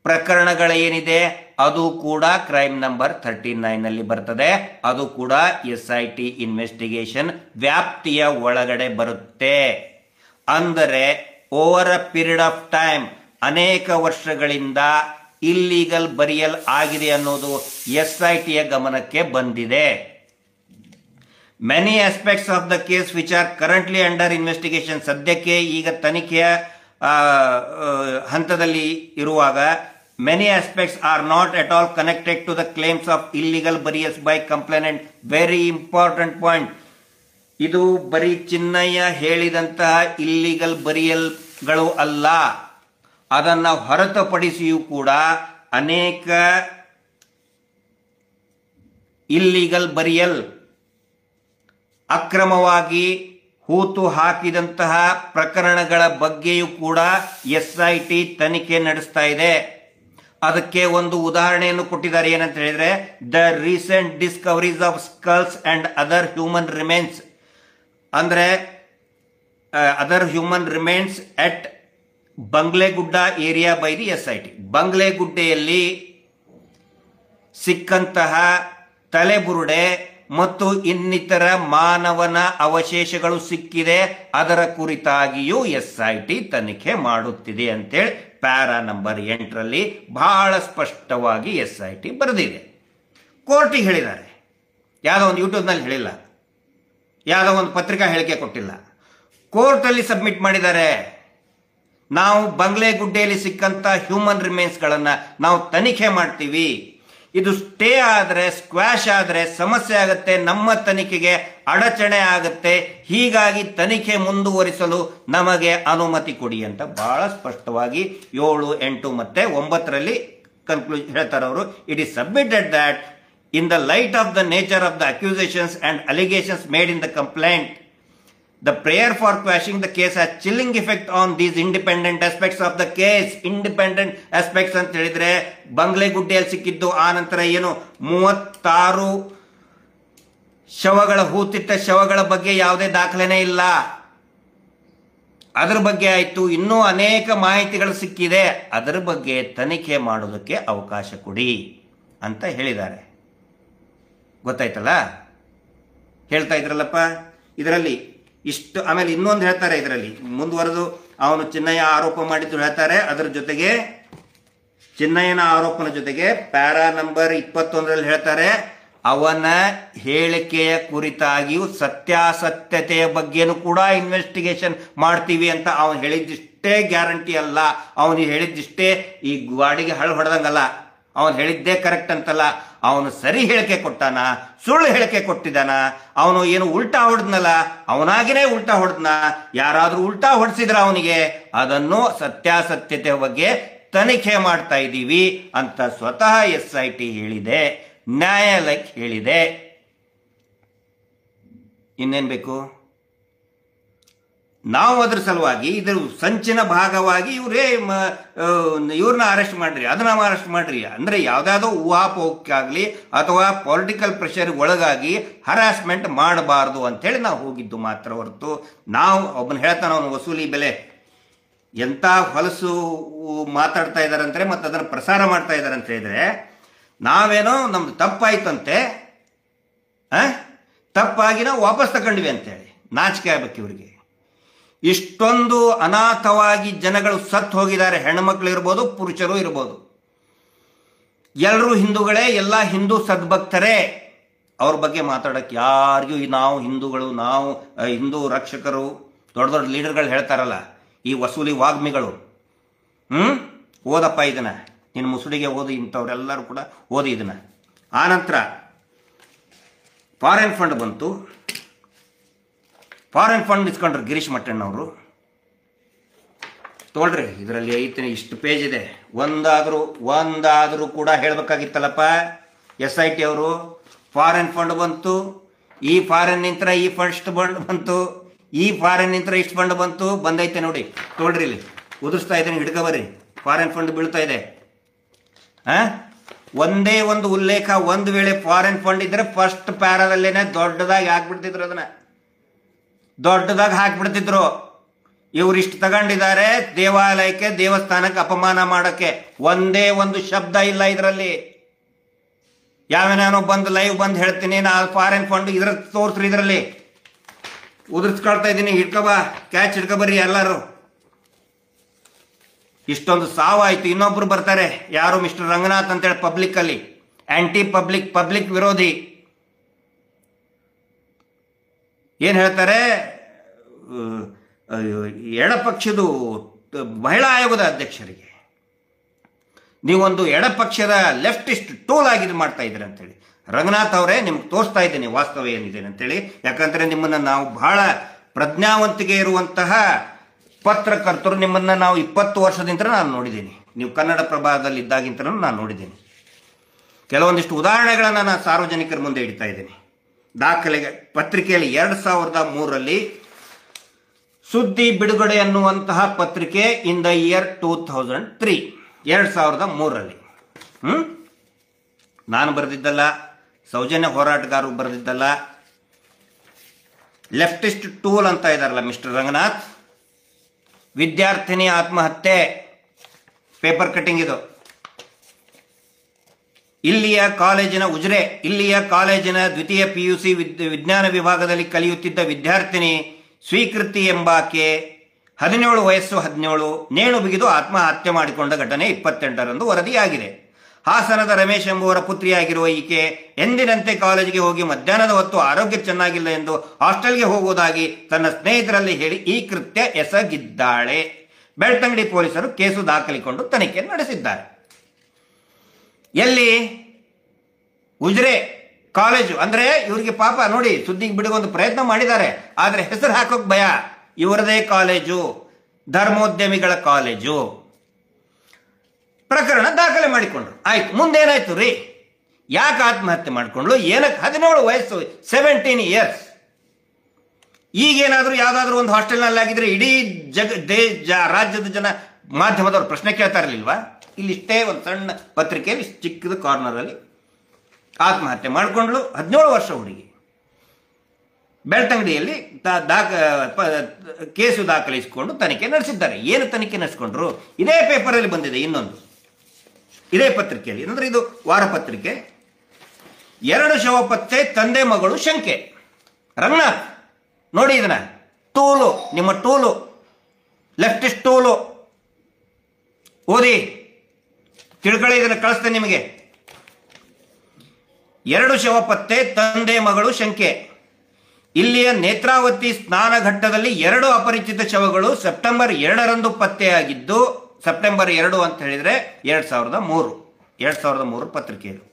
ಪ್ರಕರಣಗಳೇನಿದೆ ಅದು ಕೂಡ ಕ್ರೈಮ್ ನಂಬರ್ 39ನಲ್ಲಿ ಬರ್ತದೆ. ಅದು ಕೂಡ SIT ಇನ್ವೆಸ್ಟಿಗೇಷನ್ ವ್ಯಾಪ್ತಿಯ ಒಳಗಡೆ ಬರುತ್ತೆ. ಅಂದರೆ over a period of time, ಅನೇಕ ವರ್ಷಗಳಿಂದ ಇಲ್ಲಿಗಲ್ ಬರಿಯಲ್ ಆಗಿದೆ ಅನ್ನೋದು SITಯ ಗಮನಕ್ಕೆ ಬಂದಿದೆ. Many aspects of the case which are currently under investigation, ಸದ್ಯಕ್ಕೆ ಈಗ ತನಿಖೆಯ ಹಂತದಲ್ಲಿ ಇರುವಾಗ, many aspects are not at all connected to the claims of illegal burials by complainant. Very important point. ಇದು ಬರೀ ಚಿನ್ನಯ್ಯ ಹೇಳಿದಂತಹ ಇಲ್ಲಿಗಲ್ ಬರಿಯಲ್ಗಳು ಅಲ್ಲ, ಅದನ್ನು ಹೊರತುಪಡಿಸಿಯೂ ಕೂಡ ಅನೇಕ ಇಲ್ಲಿಗಲ್ ಬರಿಯಲ್, ಅಕ್ರಮವಾಗಿ ಹೂತು ಹಾಕಿದಂತಹ ಪ್ರಕರಣಗಳ ಬಗ್ಗೆಯೂ ಕೂಡ SIT ತನಿಖೆ ನಡೆಸ್ತಾ ಇದೆ. ಅದಕ್ಕೆ ಒಂದು ಉದಾಹರಣೆಯನ್ನು ಕೊಟ್ಟಿದ್ದಾರೆ. ಏನಂತ ಹೇಳಿದ್ರೆ, the recent discoveries of skulls and other human remains, ಅಂದ್ರೆ other human remains at Banglegudda area by the SIT. ಬಂಗ್ಲೆಗುಡ್ಡೆಯಲ್ಲಿ ಸಿಕ್ಕಂತಹ ತಲೆಬುರುಡೆ ಮತ್ತು ಇನ್ನಿತರ ಮಾನವನ ಅವಶೇಷಗಳು ಸಿಕ್ಕಿದೆ, ಅದರ ಕುರಿತಾಗಿಯೂ SIT ತನಿಖೆ ಮಾಡುತ್ತಿದೆ ಅಂತೇಳಿ ಪ್ಯಾರಾ ನಂಬರ್ 8ರಲ್ಲಿ ಬಹಳ ಸ್ಪಷ್ಟವಾಗಿ SIT ಬರೆದಿದೆ. ಕೋರ್ಟಿಗೆ ಹೇಳಿದ್ದಾರೆ, ಯಾವುದೋ ಒಂದು ಯೂಟ್ಯೂಬ್ನಲ್ಲಿ ಹೇಳಿಲ್ಲ, ಯಾವುದೋ ಒಂದು ಪತ್ರಿಕಾ ಹೇಳಿಕೆ ಕೊಟ್ಟಿಲ್ಲ, ಕೋರ್ಟಲ್ಲಿ ಸಬ್ಮಿಟ್ ಮಾಡಿದ್ದಾರೆ. ನಾವು ಬಂಗ್ಲೆಗುಡ್ಡೆಯಲ್ಲಿ ಸಿಕ್ಕಂತ ಹ್ಯೂಮನ್ ರಿಮೇನ್ಸ್ಗಳನ್ನು ನಾವು ತನಿಖೆ ಮಾಡ್ತೀವಿ, ಇದು ಸ್ಟೇ ಆದರೆ ಸ್ಕ್ವಾಶ್ ಆದರೆ ಸಮಸ್ಯೆ ಆಗುತ್ತೆ, ನಮ್ಮ ತನಿಖೆಗೆ ಅಡಚಣೆ ಆಗುತ್ತೆ, ಹೀಗಾಗಿ ತನಿಖೆ ಮುಂದುವರಿಸಲು ನಮಗೆ ಅನುಮತಿ ಕೊಡಿ ಅಂತ ಬಹಳ ಸ್ಪಷ್ಟವಾಗಿ 7, 8 ಮತ್ತು 9ರಲ್ಲಿ ಕನ್ಕ್ಲೂಷನ್ ಹೇಳ್ತಾರೆ ಅವರು. It is submitted that in the light of the nature of the accusations and allegations made in the complaint, the prayer for quashing the case has chilling effect on these independent aspects of the case. Independent aspects ಅಂತ ಹೇಳಿದ್ರೆ ಬಂಗ್ಲೆಗುಡ್ಡೆಯಲ್ಲಿ ಸಿಕ್ಕಿದ್ದು, ಆ ನಂತರ ಏನು 36 ಶವಗಳ ಹೂತಿಟ್ಟ ಶವಗಳ ಬಗ್ಗೆ ಯಾವುದೇ ದಾಖಲೆನೇ ಇಲ್ಲ, ಅದರ ಬಗ್ಗೆ ಆಯಿತು. ಇನ್ನೂ ಅನೇಕ ಮಾಹಿತಿಗಳು ಸಿಕ್ಕಿದೆ, ಅದರ ಬಗ್ಗೆ ತನಿಖೆ ಮಾಡೋದಕ್ಕೆ ಅವಕಾಶ ಕೊಡಿ ಅಂತ ಹೇಳಿದ್ದಾರೆ. ಗೊತ್ತಾಯ್ತಲ್ಲ, ಹೇಳ್ತಾ ಇದ್ರಲ್ಲಪ್ಪ ಇದರಲ್ಲಿ ಇಷ್ಟು. ಆಮೇಲೆ ಇನ್ನೊಂದು ಹೇಳ್ತಾರೆ ಇದರಲ್ಲಿ ಮುಂದುವರೆದು, ಅವನು ಚಿನ್ನಯ್ಯ ಆರೋಪ ಮಾಡಿದ್ದು ಹೇಳ್ತಾರೆ. ಅದರ ಜೊತೆಗೆ ಚಿನ್ನಯ್ಯನ ಆರೋಪನ ಜೊತೆಗೆ ಪ್ಯಾರಾ ನಂಬರ್ 21ರಲ್ಲಿ ಹೇಳ್ತಾರೆ, ಅವನ ಹೇಳಿಕೆಯ ಕುರಿತಾಗಿಯೂ ಸತ್ಯಾಸತ್ಯತೆಯ ಬಗ್ಗೆನೂ ಕೂಡ ಇನ್ವೆಸ್ಟಿಗೇಷನ್ ಮಾಡ್ತೀವಿ ಅಂತ. ಅವನು ಹೇಳಿದ್ದಿಷ್ಟೇ ಗ್ಯಾರಂಟಿ ಅಲ್ಲ, ಅವನು ಹೇಳಿದ್ದಿಷ್ಟೇ ಈ ಗಾಡಿಗೆ ಹಳ್ಳ ಹೊಡೆದಂಗಲ್ಲ, ಅವನು ಹೇಳಿದ್ದೇ ಕರೆಕ್ಟ್ ಅಂತಲ್ಲ. ಅವನು ಸರಿ ಹೇಳಿಕೆ ಕೊಟ್ಟಾನ, ಸುಳ್ಳು ಹೇಳಿಕೆ ಕೊಟ್ಟಿದ್ದಾನ, ಅವನು ಏನು ಉಲ್ಟಾ ಹೊಡೆದ್ನಲ್ಲ, ಅವನಾಗಿನೇ ಉಲ್ಟಾ ಹೊಡೆದ್ನ, ಯಾರಾದ್ರೂ ಉಲ್ಟಾ ಹೊಡೆಸಿದ್ರ ಅವನಿಗೆ, ಅದನ್ನು ಸತ್ಯಾಸತ್ಯತೆ ಬಗ್ಗೆ ತನಿಖೆ ಮಾಡ್ತಾ ಇದ್ದೀವಿ ಅಂತ ಸ್ವತಃ SIT ಹೇಳಿದೆ, ನ್ಯಾಯಾಲಯಕ್ಕೆ ಹೇಳಿದೆ. ಇನ್ನೇನ್ ಬೇಕು? ನಾವು ಅದ್ರ ಸಲುವಾಗಿ ಇದ್ರ ಸಂಚಿನ ಭಾಗವಾಗಿ ಇವ್ರನ್ನ ಅರೆಸ್ಟ್ ಮಾಡ್ರಿ, ಅದನ್ನ ಅರೆಸ್ಟ್ ಮಾಡ್ರಿ ಅಂದ್ರೆ ಯಾವ್ದಾವುದೋ ಊಹಾಪೋಹಕ್ಕಾಗ್ಲಿ ಅಥವಾ ಪೊಲಿಟಿಕಲ್ ಪ್ರೆಷರ್ ಒಳಗಾಗಿ ಹರಾಸ್ಮೆಂಟ್ ಮಾಡಬಾರ್ದು ಅಂತೇಳಿ ನಾವು ಹೋಗಿದ್ದು ಮಾತ್ರ ಹೊರತು, ನಾವು ಒಬ್ಬನ ಹೇಳ್ತಾನ ಅವನು ವಸೂಲಿ ಬೆಲೆ ಎಂತ ಹೊಲಸು ಮಾತಾಡ್ತಾ ಇದಾರಂದ್ರೆ ಮತ್ತೆ ಅದನ್ನು ಪ್ರಸಾರ ಮಾಡ್ತಾ ಇದಾರೆ ಅಂತ ಹೇಳಿದ್ರೆ, ನಾವೇನೋ ನಮ್ದು ತಪ್ಪಾಯ್ತಂತೆ, ತಪ್ಪಾಗಿ ನಾವು ವಾಪಸ್ ತಗೊಂಡ್ವಿ ಅಂತೇಳಿ ನಾಚಿಕೆ ಆಗ್ಬೇಕು ಇವ್ರಿಗೆ. ಇಷ್ಟೊಂದು ಅನಾಥವಾಗಿ ಜನಗಳು ಸತ್ತು ಹೋಗಿದ್ದಾರೆ, ಹೆಣ್ಮಕ್ಳು ಇರ್ಬೋದು, ಪುರುಷರು ಇರ್ಬೋದು, ಎಲ್ಲರೂ ಹಿಂದೂಗಳೇ, ಎಲ್ಲ ಹಿಂದೂ ಸದ್ಭಕ್ತರೇ. ಅವ್ರ ಬಗ್ಗೆ ಮಾತಾಡಕ್ಕೆ ಯಾರಿಗೂ ನಾವು ಹಿಂದೂಗಳು, ನಾವು ಹಿಂದೂ ರಕ್ಷಕರು, ದೊಡ್ಡ ದೊಡ್ಡ ಲೀಡರ್ಗಳು ಹೇಳ್ತಾರಲ್ಲ, ಈ ವಸೂಲಿ ವಾಗ್ಮಿಗಳು, ಓದಪ್ಪ ಇದನ್ನ, ನಿನ್ನ ಮುಸುಡಿಗೆ ಓದಿ, ಇಂಥವ್ರೆಲ್ಲರೂ ಕೂಡ ಓದಿ ಇದನ್ನ. ಆನಂತರ ಫಾರಿನ್ ಫಂಡ್ ಬಂತು. ಫಾರಿನ್ ಫಂಡ್ ಇಸ್ಕೊಂಡ್ರು ಗಿರೀಶ್ ಮಟ್ಟಣ್ಣವರು. ತೋಳ್ರಿ, ಇದರಲ್ಲಿ ಐತೆ, ಇಷ್ಟು ಪೇಜ್ ಇದೆ. ಒಂದಾದರೂ ಕೂಡ ಹೇಳಬೇಕಾಗಿತ್ತಲ್ಲಪ್ಪ SIT ಅವರು. ಫಾರಿನ್ ಫಂಡ್ ಬಂತು, ಈ ಫಾರಿನ್ ನಿಂತರ ಈ ಫಸ್ಟ್ ಫಂಡ್ ಬಂತು, ಈ ಫಾರಿನ್ ನಿಂತರ ಇಷ್ಟು ಫಂಡ್ ಬಂತು, ಬಂದೈತೆ ನೋಡಿ. ತೋಳ್ರಿ, ಇಲ್ಲಿ ಉದುರಿಸ್ತಾ ಇದ್ದೀನಿ, ಹಿಡ್ಕೊಬರ್ರಿ. ಫಾರಿನ್ ಫಂಡ್ ಬೀಳ್ತಾ ಇದೆ. ಒಂದೇ ಒಂದು ಉಲ್ಲೇಖ, ಒಂದು ವೇಳೆ ಫಾರಿನ್ ಫಂಡ್ ಇದ್ರೆ ಫಸ್ಟ್ ಪ್ಯಾರಾದಲ್ಲೇನೆ ದೊಡ್ಡದಾಗಿ ಹಾಕ್ಬಿಡ್ತಿದ್ರು, ಅದನ್ನ ದೊಡ್ಡದಾಗಿ ಹಾಕ್ಬಿಡ್ತಿದ್ರು. ಇವ್ರು ಇಷ್ಟು ತಗೊಂಡಿದ್ದಾರೆ ದೇವಾಲಯಕ್ಕೆ, ದೇವಸ್ಥಾನಕ್ಕೆ ಅಪಮಾನ ಮಾಡಕ್ಕೆ. ಒಂದೇ ಒಂದು ಶಬ್ದ ಇಲ್ಲ ಇದರಲ್ಲಿ. ಯಾವನೇನೋ ಬಂದು ಲೈವ್ ಬಂದು ಹೇಳ್ತೀನಿ, ನಾ ಫಾರಿನ್ ಫಂಡ್ ಇದ್ರ ತೋರ್ಸ್ರಿ, ಇದರಲ್ಲಿ ಉದುರಿಸ್ಕೊಳ್ತಾ ಇದ್ದೀನಿ, ಕ್ಯಾಚ್ ಹಿಡ್ಕೊಬರ್ರಿ ಎಲ್ಲರೂ. ಇಷ್ಟೊಂದು ಸಾವಾಯ್ತು. ಇನ್ನೊಬ್ರು ಬರ್ತಾರೆ, ಯಾರು ಮಿಸ್ಟರ್ ರಂಗನಾಥ್ ಅಂತೇಳಿ, ಪಬ್ಲಿಕ್ ಅಲ್ಲಿ ಆಂಟಿ ಪಬ್ಲಿಕ್ ವಿರೋಧಿ. ಏನ್ ಹೇಳ್ತಾರೆ, ಎಡಪಕ್ಷದ ಮಹಿಳಾ ಆಯೋಗದ ಅಧ್ಯಕ್ಷರಿಗೆ ನೀವೊಂದು ಎಡಪಕ್ಷದ ಲೆಫ್ಟಿಸ್ಟ್ ಟೂಲ್ ಆಗಿ ಮಾಡ್ತಾ ಇದ್ದೀರಿ ಅಂತೇಳಿ. ರಂಗನಾಥ್ ಅವರೇ, ನಿಮ್ಗೆ ತೋರಿಸ್ತಾ ಇದ್ದೀನಿ ವಾಸ್ತವ ಏನಿದೆ ಅಂತೇಳಿ. ಯಾಕಂದ್ರೆ ನಿಮ್ಮನ್ನ ನಾವು ಬಹಳ ಪ್ರಜ್ಞಾವಂತಿಕೆ ಇರುವಂತಹ ಪತ್ರಕರ್ತರು, ನಿಮ್ಮನ್ನ ನಾವು 20 ವರ್ಷದಿಂದ ನಾನು ನೋಡಿದ್ದೀನಿ. ನೀವು ಕನ್ನಡ ಪ್ರಭಾದಲ್ಲಿ ಇದ್ದಾಗಿಂತ ನಾನು ನೋಡಿದ್ದೀನಿ. ಕೆಲವೊಂದಿಷ್ಟು ಉದಾಹರಣೆಗಳನ್ನು ನಾನು ಸಾರ್ವಜನಿಕರ ಮುಂದೆ ಇಡ್ತಾ ಇದ್ದೀನಿ. ದಾಖಲೆಗೆ ಪತ್ರಿಕೆಯಲ್ಲಿ 2003ರಲ್ಲಿ ಸುದ್ದಿ ಬಿಡುಗಡೆ ಅನ್ನುವಂತಹ ಪತ್ರಿಕೆ ಇನ್ ದ ಇಯರ್ 2003, 2003ರಲ್ಲಿ ನಾನು ಬರೆದಿದ್ದಲ್ಲ, ಸೌಜನ್ಯ ಹೋರಾಟಗಾರರು ಬರೆದಿದ್ದಲ್ಲ. ಲೆಫ್ಟಿಸ್ಟ್ ಟೂಲ್ ಅಂತ ಇದಾರಲ್ಲ ಮಿಸ್ಟರ್ ರಂಗನಾಥ್. ವಿದ್ಯಾರ್ಥಿನಿ ಆತ್ಮಹತ್ಯೆ, ಪೇಪರ್ ಕಟಿಂಗ್ ಇದು. ಇಲ್ಲಿಯ ಕಾಲೇಜಿನ ದ್ವಿತೀಯ PUC ವಿಜ್ಞಾನ ವಿಭಾಗದಲ್ಲಿ ಕಲಿಯುತ್ತಿದ್ದ ವಿದ್ಯಾರ್ಥಿನಿ ಸ್ವೀಕೃತಿ ಎಂಬಾಕೆ 17 ವಯಸ್ಸು 17 ನೇಣು ಬಿಗಿದು ಆತ್ಮಹತ್ಯೆ ಮಾಡಿಕೊಂಡ ಘಟನೆ 28ರಂದು ವರದಿಯಾಗಿದೆ. ಹಾಸನದ ರಮೇಶ್ ಎಂಬುವರ ಪುತ್ರಿಯಾಗಿರುವ ಈಕೆ ಎಂದಿನಂತೆ ಕಾಲೇಜಿಗೆ ಹೋಗಿ ಮಧ್ಯಾಹ್ನದ ಹೊತ್ತು ಆರೋಗ್ಯ ಚೆನ್ನಾಗಿಲ್ಲ ಎಂದು ಹಾಸ್ಟೆಲ್ಗೆ ಹೋಗುವುದಾಗಿ ತನ್ನ ಸ್ನೇಹಿತರಲ್ಲಿ ಹೇಳಿ ಈ ಕೃತ್ಯ ಎಸಗಿದ್ದಾಳೆ. ಬೆಳ್ತಂಗಡಿ ಪೊಲೀಸರು ಕೇಸು ದಾಖಲಿಸಿಕೊಂಡು ತನಿಖೆ ನಡೆಸಿದ್ದಾರೆ. ಎಲ್ಲಿ? ಉಜಿರೆ ಕಾಲೇಜು. ಅಂದ್ರೆ ಇವರಿಗೆ ಪಾಪ ನೋಡಿ, ಸುದ್ದಿಗೆ ಬಿಡುಗೊಂದು ಪ್ರಯತ್ನ ಮಾಡಿದ್ದಾರೆ, ಆದರೆ ಹೆಸರು ಹಾಕೋಕ್ ಭಯ. ಇವರದೇ ಕಾಲೇಜು, ಧರ್ಮೋದ್ಯಮಿಗಳ ಕಾಲೇಜು. ಪ್ರಕರಣ ದಾಖಲೆ ಮಾಡಿಕೊಂಡ್ರು. ಆಯ್ತು, ಮುಂದೇನಾಯ್ತು ರೀ? ಯಾಕೆ ಆತ್ಮಹತ್ಯೆ ಮಾಡಿಕೊಂಡ್ಲು? ಏನಕ್ಕೆ? 17 ವಯಸ್ಸು, 17 ಇಯರ್ಸ್. ಈಗೇನಾದ್ರೂ ಯಾವ್ದಾದ್ರು ಒಂದು ಹಾಸ್ಟೆಲ್ನಲ್ಲಿ ಆಗಿದ್ರೆ ಇಡೀ ರಾಜ್ಯದ ಜನ ಮಾಧ್ಯಮದವರು ಪ್ರಶ್ನೆ ಕೇಳ್ತಾ ಇರಲಿಲ್ವಾ? ಇಲ್ಲಿ ಇಷ್ಟೇ ಒಂದು ಸಣ್ಣ ಪತ್ರಿಕೆಯಲ್ಲಿ ಚಿಕ್ಕದ ಕಾರ್ನರ್ ಅಲ್ಲಿ ಆತ್ಮಹತ್ಯೆ ಮಾಡಿಕೊಂಡ್ಲು. 17 ವರ್ಷ ಹುಡುಗಿ. ಬೆಳ್ತಂಗಡಿಯಲ್ಲಿ ಕೇಸು ದಾಖಲಿಸಿಕೊಂಡು ತನಿಖೆ ನಡೆಸಿದ್ದಾರೆ. ಏನು ತನಿಖೆ ನಡೆಸಿಕೊಂಡ್ರು? ಇದೇ ಪೇಪರಲ್ಲಿ ಬಂದಿದೆ ಇನ್ನೊಂದು, ಇದೇ ಪತ್ರಿಕೆಯಲ್ಲಿ, ಅಂದ್ರೆ ಇದು ವಾರ ಪತ್ರಿಕೆ. 2 ಶವ ಪತ್ತೆ, ತಂದೆ ಮಗಳು ಶಂಕೆ. ರಂಗನಾಥ್ ನೋಡಿ ಇದನ್ನ, ಟೂಲು, ನಿಮ್ಮ ಟೂಲು, ಲೆಫ್ಟಿಸ್ಟ್ ಟೂಲು ಓದಿ ತಿಳ್ಕೊಳ್ಳಿ, ಇದನ್ನು ಕಳಿಸ್ತೇನೆ ನಿಮಗೆ. 2 ಶವ ಪತ್ತೆ, ತಂದೆ ಮಗಳು ಶಂಕೆ. ಇಲ್ಲಿಯ ನೇತ್ರಾವತಿ ಸ್ನಾನಘಟ್ಟದಲ್ಲಿ 2 ಅಪರಿಚಿತ ಶವಗಳು ಸೆಪ್ಟೆಂಬರ್ 2ರಂದು ಪತ್ತೆಯಾಗಿದ್ದು, ಸೆಪ್ಟೆಂಬರ್ 2 ಅಂತ ಹೇಳಿದ್ರೆ 2003 ಪತ್ರಿಕೆಯಲ್ಲಿ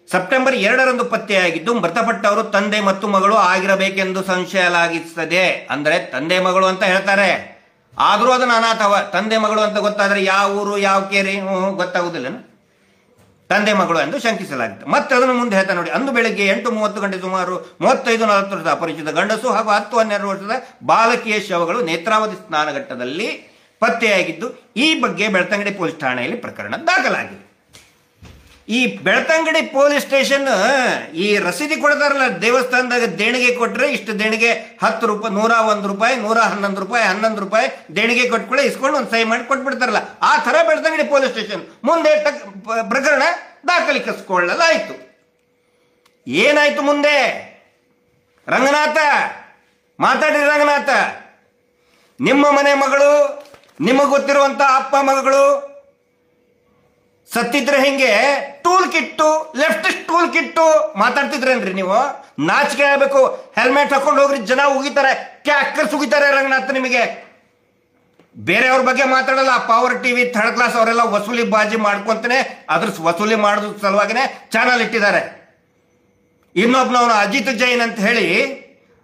ಸೆಪ್ಟೆಂಬರ್ 2ರಂದು ಪತ್ತೆಯಾಗಿದ್ದು, ಮೃತಪಟ್ಟವರು ತಂದೆ ಮತ್ತು ಮಗಳು ಆಗಿರಬೇಕೆಂದು ಸಂಶಯಲಾಗಿತ್ತದೆ. ಅಂದ್ರೆ ತಂದೆ ಮಗಳು ಅಂತ ಹೇಳ್ತಾರೆ, ಆದರೂ ಅದನ್ನು ಅನಾಥವ. ತಂದೆ ಮಗಳು ಅಂತ ಗೊತ್ತಾದ್ರೆ ಯಾವ ಊರು ಯಾವ ಕೇರಿ ಗೊತ್ತಾಗುದಿಲ್ಲ, ತಂದೆ ಮಗಳು ಎಂದು ಶಂಕಿಸಲಾಗಿದೆ. ಮತ್ತೆ ಅದನ್ನು ಮುಂದೆ ಹೇಳ್ತಾ ನೋಡಿ, ಅಂದು ಬೆಳಗ್ಗೆ 8:30 ಗಂಟೆ ಸುಮಾರು 35-40 ವರ್ಷದ ಅಪರಿಚಿತ ಗಂಡಸು ಹಾಗೂ 10-12 ವರ್ಷದ ಬಾಲಕಿಯ ಶವಗಳು ನೇತ್ರಾವತಿ ಸ್ನಾನಘಟ್ಟದಲ್ಲಿ ಪತ್ತೆಯಾಗಿದ್ದು, ಈ ಬಗ್ಗೆ ಬೆಳ್ತಂಗಡಿ ಪೊಲೀಸ್ ಠಾಣೆಯಲ್ಲಿ ಪ್ರಕರಣ ದಾಖಲಾಗಿದೆ. ಈ ಬೆಳ್ತಂಗಡಿ ಪೊಲೀಸ್ ಸ್ಟೇಷನ್ ಈ ರಸೀದಿ ಕೊಡ್ತಾರಲ್ಲ, ದೇವಸ್ಥಾನದಾಗ ದೇಣಿಗೆ ಕೊಟ್ರೆ ಇಷ್ಟು ದೇಣಿಗೆ, 10 ರೂಪಾಯಿ, 101 ರೂಪಾಯಿ, 111 ರೂಪಾಯಿ, 11 ರೂಪಾಯಿ ದೇಣಿಗೆ ಕೊಟ್ಕೊಳ್ಳೆ ಇಸ್ಕೊಂಡು ಒಂದು ಸಹಿ ಮಾಡಿ ಕೊಟ್ಬಿಡ್ತಾರಲ್ಲ, ಆ ತರ ಬೆಳ್ತಂಗಡಿ ಪೊಲೀಸ್ ಸ್ಟೇಷನ್ ಮುಂದೆ ಪ್ರಕರಣ ದಾಖಲಿಸಿಕೊಳ್ಳಲಾಯಿತು. ಏನಾಯ್ತು ಮುಂದೆ? ರಂಗನಾಥ ಮಾತಾಡಿ. ರಂಗನಾಥ, ನಿಮ್ಮ ಮನೆ ಮಗಳು, ನಿಮಗೆ ಗೊತ್ತಿರುವಂತ ಅಪ್ಪ ಮಗಳು ಸತ್ತಿದ್ರೆ ಹಿಂಗೆ tool kit, left tool kit ಮಾತಾಡ್ತಿದ್ರೇನ್ರಿ ನೀವು? ನಾಚಿಕೆ ಆಗಬೇಕು. ಹೆಲ್ಮೆಟ್ ಹಾಕೊಂಡು ಹೋಗ್ರಿ, ಜನ ಉಗಿತಾರೆ, ಕ್ಯಾಕರ್ಸ್ ಉಗಿತಾರೆ. ರಂಗನಾಥ್, ನಿಮಗೆ ಬೇರೆಯವ್ರ ಬಗ್ಗೆ ಮಾತಾಡಲ್ಲ. ಪವರ್ ಟಿವಿ, ಥರ್ಡ್ ಕ್ಲಾಸ್ ಅವರೆಲ್ಲ ವಸೂಲಿ ಬಾಜಿ ಮಾಡ್ಕೊಂತಾನೆ, ಅದ್ರ ವಸೂಲಿ ಮಾಡೋದ್ರ ಸಲುವಾಗಿನೇ ಚಾನಲ್ ಇಟ್ಟಿದ್ದಾರೆ. ಇನ್ನೊಬ್ನವನು ಅಜಿತ್ ಜೈನ್ ಅಂತ ಹೇಳಿ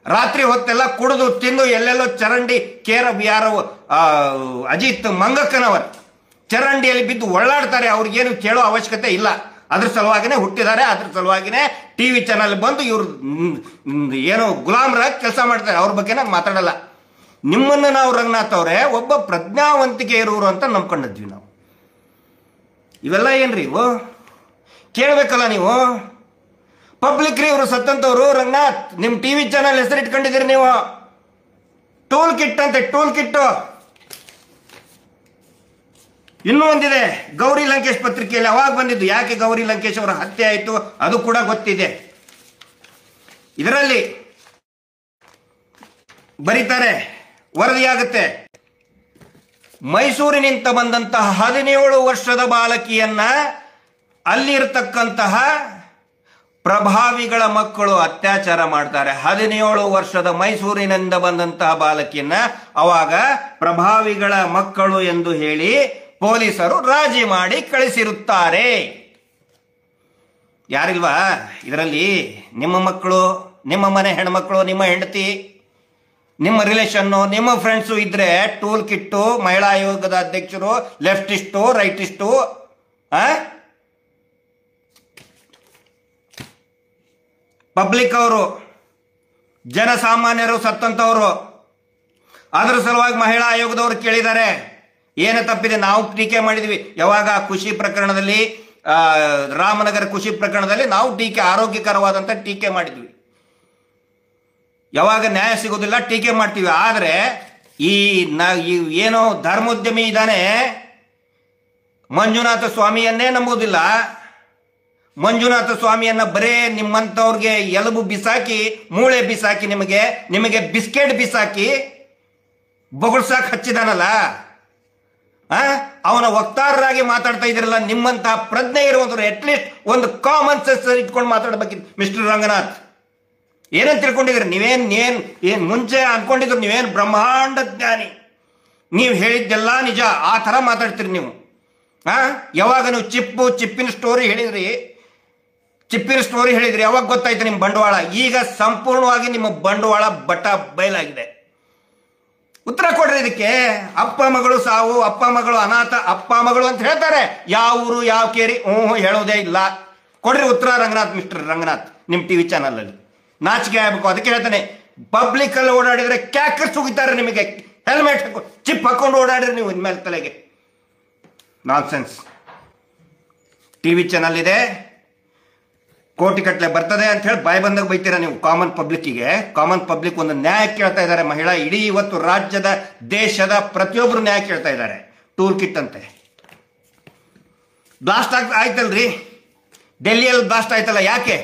ರಾತ್ರಿ ಹೊತ್ತೆಲ್ಲ ಕುಡಿದು ತಿಂದು ಎಲ್ಲೆಲ್ಲೋ ಚರಂಡಿ ಯಾರೋ ಅಜಿತ್ ಮಂಗಕ್ಕನವರು ಚರಂಡಿಯಲ್ಲಿ ಬಿದ್ದು ಒಳ್ಳಾಡ್ತಾರೆ. ಅವ್ರಿಗೇನು ಕೇಳೋ ಅವಶ್ಯಕತೆ ಇಲ್ಲ. ಅದ್ರ ಸಲುವಾಗಿನೇ ಹುಟ್ಟಿದ್ದಾರೆ, ಅದ್ರ ಸಲುವಾಗಿನೇ ಟಿವಿ ಚಾನಲ್ ಬಂದು ಇವ್ರು ಏನೋ ಗುಲಾಮರಾಗಿ ಕೆಲಸ ಮಾಡ್ತಾರೆ. ಅವ್ರ ಬಗ್ಗೆ ಮಾತಾಡಲ್ಲ. ನಿಮ್ಮನ್ನ ನಾವು ರಂಗನಾಥ್ ಅವರೇ ಒಬ್ಬ ಪ್ರಜ್ಞಾವಂತಿಕೆ ಇರೋರು ಅಂತ ನಂಬ್ಕೊಂಡಿದ್ವಿ ನಾವು. ಇವೆಲ್ಲ ಏನ್ರಿ ಇವು? ಕೇಳಬೇಕಲ್ಲ ನೀವು. ಪಬ್ಲಿಕ್ ರೀ ಇವರು ಸತ್ತಂತವ್ರು. ರಂಗನಾಥ್, ನಿಮ್ ಟಿವಿ ಚಾನಲ್ ಹೆಸರು ಇಟ್ಕೊಂಡಿದ್ದೀರಿ ನೀವು. ಟೂಲ್ ಕಿಟ್ ಅಂತೆ, ಟೂಲ್ ಕಿಟ್ಟು. ಇನ್ನೂ ಒಂದಿದೆ, ಗೌರಿ ಲಂಕೇಶ್ ಪತ್ರಿಕೆಯಲ್ಲಿ ಅವಾಗ ಬಂದಿದ್ದು. ಯಾಕೆ ಗೌರಿ ಲಂಕೇಶ್ ಅವರ ಹತ್ಯೆ ಆಯಿತು ಅದು ಕೂಡ ಗೊತ್ತಿದೆ. ಇದರಲ್ಲಿ ಬರೀತಾರೆ, ವರದಿಯಾಗುತ್ತೆ, ಮೈಸೂರಿನಿಂದ ಬಂದಂತಹ 17 ವರ್ಷದ ಬಾಲಕಿಯನ್ನ ಅಲ್ಲಿರ್ತಕ್ಕಂತಹ ಪ್ರಭಾವಿಗಳ ಮಕ್ಕಳು ಅತ್ಯಾಚಾರ ಮಾಡ್ತಾರೆ. 17 ವರ್ಷದ ಮೈಸೂರಿನಿಂದ ಬಂದಂತಹ ಬಾಲಕಿಯನ್ನ ಅವಾಗ ಪ್ರಭಾವಿಗಳ ಮಕ್ಕಳು ಎಂದು ಹೇಳಿ ಪೊಲೀಸರು ರಾಜಿ ಮಾಡಿ ಕಳಿಸಿರುತ್ತಾರೆ. ಯಾರಿಲ್ವಾ ಇದರಲ್ಲಿ? ನಿಮ್ಮ ಮಕ್ಕಳು, ನಿಮ್ಮ ಮನೆ ಹೆಣ್ಮಕ್ಳು, ನಿಮ್ಮ ಹೆಂಡತಿ, ನಿಮ್ಮ ರಿಲೇಷನ್ನು, ನಿಮ್ಮ ಫ್ರೆಂಡ್ಸು ಇದ್ರೆ ಟೂಲ್ ಕಿಟ್ಟು, ಮಹಿಳಾ ಆಯೋಗದ ಅಧ್ಯಕ್ಷರು, ಲೆಫ್ಟಿಸ್ಟು, ರೈಟಿಸ್ಟು, ಪಬ್ಲಿಕ್ ಅವರು, ಜನಸಾಮಾನ್ಯರು ಸತ್ತಂತವರು. ಅದರ ಸಲುವಾಗಿ ಮಹಿಳಾ ಆಯೋಗದವರು ಕೇಳಿದ್ದಾರೆ, ಏನು ತಪ್ಪಿದೆ? ನಾವು ಟೀಕೆ ಮಾಡಿದ್ವಿ. ಯಾವಾಗ ಖುಷಿ ಪ್ರಕರಣದಲ್ಲಿ, ರಾಮನಗರ ಖುಷಿ ಪ್ರಕರಣದಲ್ಲಿ ನಾವು ಟೀಕೆ, ಆರೋಗ್ಯಕರವಾದಂತ ಟೀಕೆ ಮಾಡಿದ್ವಿ. ಯಾವಾಗ ನ್ಯಾಯ ಸಿಗೋದಿಲ್ಲ ಟೀಕೆ ಮಾಡ್ತೀವಿ. ಆದ್ರೆ ಈ ಏನೋ ಧರ್ಮೋದ್ಯಮಿ ಇದ್ದಾನೆ, ಮಂಜುನಾಥ ಸ್ವಾಮಿಯನ್ನೇ ನಂಬುವುದಿಲ್ಲ, ಮಂಜುನಾಥ ಸ್ವಾಮಿಯನ್ನ ಬರೇ ನಿಮ್ಮಂಥವ್ರಿಗೆ ಎಲುಬು ಬಿಸಾಕಿ, ಮೂಳೆ ಬಿಸಾಕಿ, ನಿಮಗೆ ಬಿಸ್ಕೆಟ್ ಬಿಸಾಕಿ ಬೊಗಳ್ಸಾಕ್ ಹಚ್ಚಿದಾನಲ್ಲ, ಅವನ ವಕ್ತಾರರಾಗಿ ಮಾತಾಡ್ತಾ ಇದ್ರಲ್ಲ. ನಿಮ್ಮಂತಹ ಪ್ರಜ್ಞೆ ಇರುವಂತವ್ರು ಅಟ್ಲೀಸ್ಟ್ ಒಂದು ಕಾಮನ್ ಸೆನ್ಸ್ ಇಟ್ಕೊಂಡು ಮಾತಾಡಬೇಕಿತ್ತು. ಮಿಸ್ಟರ್ ರಂಗನಾಥ್, ಏನಂತ ತಿಳ್ಕೊಂಡಿದ್ರಿ ಏನ್ ಮುಂಚೆ ಅನ್ಕೊಂಡಿದ್ರು ನೀವೇನ್ ಬ್ರಹ್ಮಾಂಡ ಜ್ಞಾನಿ, ನೀವು ಹೇಳಿದ್ದೆಲ್ಲ ನಿಜ, ಆ ತರ ಮಾತಾಡ್ತೀರಿ ನೀವು. ಯಾವಾಗ ನೀವು ಚಿಪ್ಪಿನ ಸ್ಟೋರಿ ಹೇಳಿದ್ರಿ, ಯಾವಾಗ ಗೊತ್ತಾಯ್ತು ನಿಮ್ಮ ಬಂಡವಾಳ? ಈಗ ಸಂಪೂರ್ಣವಾಗಿ ನಿಮ್ಮ ಬಂಡವಾಳ ಬಟ್ಟ ಬಯಲಾಗಿದೆ. ಉತ್ತರ ಕೊಡ್ರಿ ಇದಕ್ಕೆ. ಅಪ್ಪ ಮಗಳು ಸಾವು, ಅಪ್ಪ ಮಗಳು ಅನಾಥ, ಅಪ್ಪ ಮಗಳು ಅಂತ ಹೇಳ್ತಾರೆ. ಯಾವ ಊರು ಯಾವ ಕೇರಿ ಹೇಳೋದೇ ಇಲ್ಲ. ಕೊಡ್ರಿ ಉತ್ತರ ರಂಗನಾಥ್, ಮಿಸ್ಟರ್ ರಂಗನಾಥ್, ನಿಮ್ಮ ಟಿವಿ ಚಾನಲ್ ಅಲ್ಲಿ. ನಾಚಿಕೆ ಆಗ್ಬೇಕು. ಅದಕ್ಕೆ ಹೇಳ್ತಾನೆ, ಪಬ್ಲಿಕ್ ಅಲ್ಲಿ ಓಡಾಡಿದ್ರೆ ಕ್ಯಾಕರ್ಸ್ ಹೋಗಿದ್ದಾರೆ ನಿಮಗೆ. ಹೆಲ್ಮೆಟ್ ಚಿಪ್ ಹಾಕೊಂಡು ಓಡಾಡ್ರಿ ನೀವು ಇನ್ಮೇಲೆ ತಲೆಗೆ. ನಾನ್ಸೆನ್ಸ್. ಟಿವಿ ಚಾನಲ್ ಇದೆ, ಕೋಟಿ ಕಟ್ಲೆ ಬರ್ತದೆ ಅಂತ ಹೇಳಿ ಬಾಯಿ ಬಂದಾಗ ಬೈತೀರಾ ನೀವು ಕಾಮನ್ ಪಬ್ಲಿಕ್ಕಿಗೆ. ಕಾಮನ್ ಪಬ್ಲಿಕ್ ಒಂದು ನ್ಯಾಯ ಕೇಳ್ತಾ ಇದ್ದಾರೆ. ಮಹಿಳಾ ಇಡೀ ಇವತ್ತು ರಾಜ್ಯದ ದೇಶದ ಪ್ರತಿಯೊಬ್ಬರು ನ್ಯಾಯ ಕೇಳ್ತಾ ಇದ್ದಾರೆ. ಟೂಲ್ ಕಿಟ್ ಅಂತೆ ಬ್ಲಾಸ್ಟ್ ಆಯ್ತಲ್ರಿ, ಡೆಲ್ಲಿಯಲ್ಲಿ ಬ್ಲಾಸ್ಟ್ ಆಯ್ತಲ್ಲ, ಯಾಕೆ?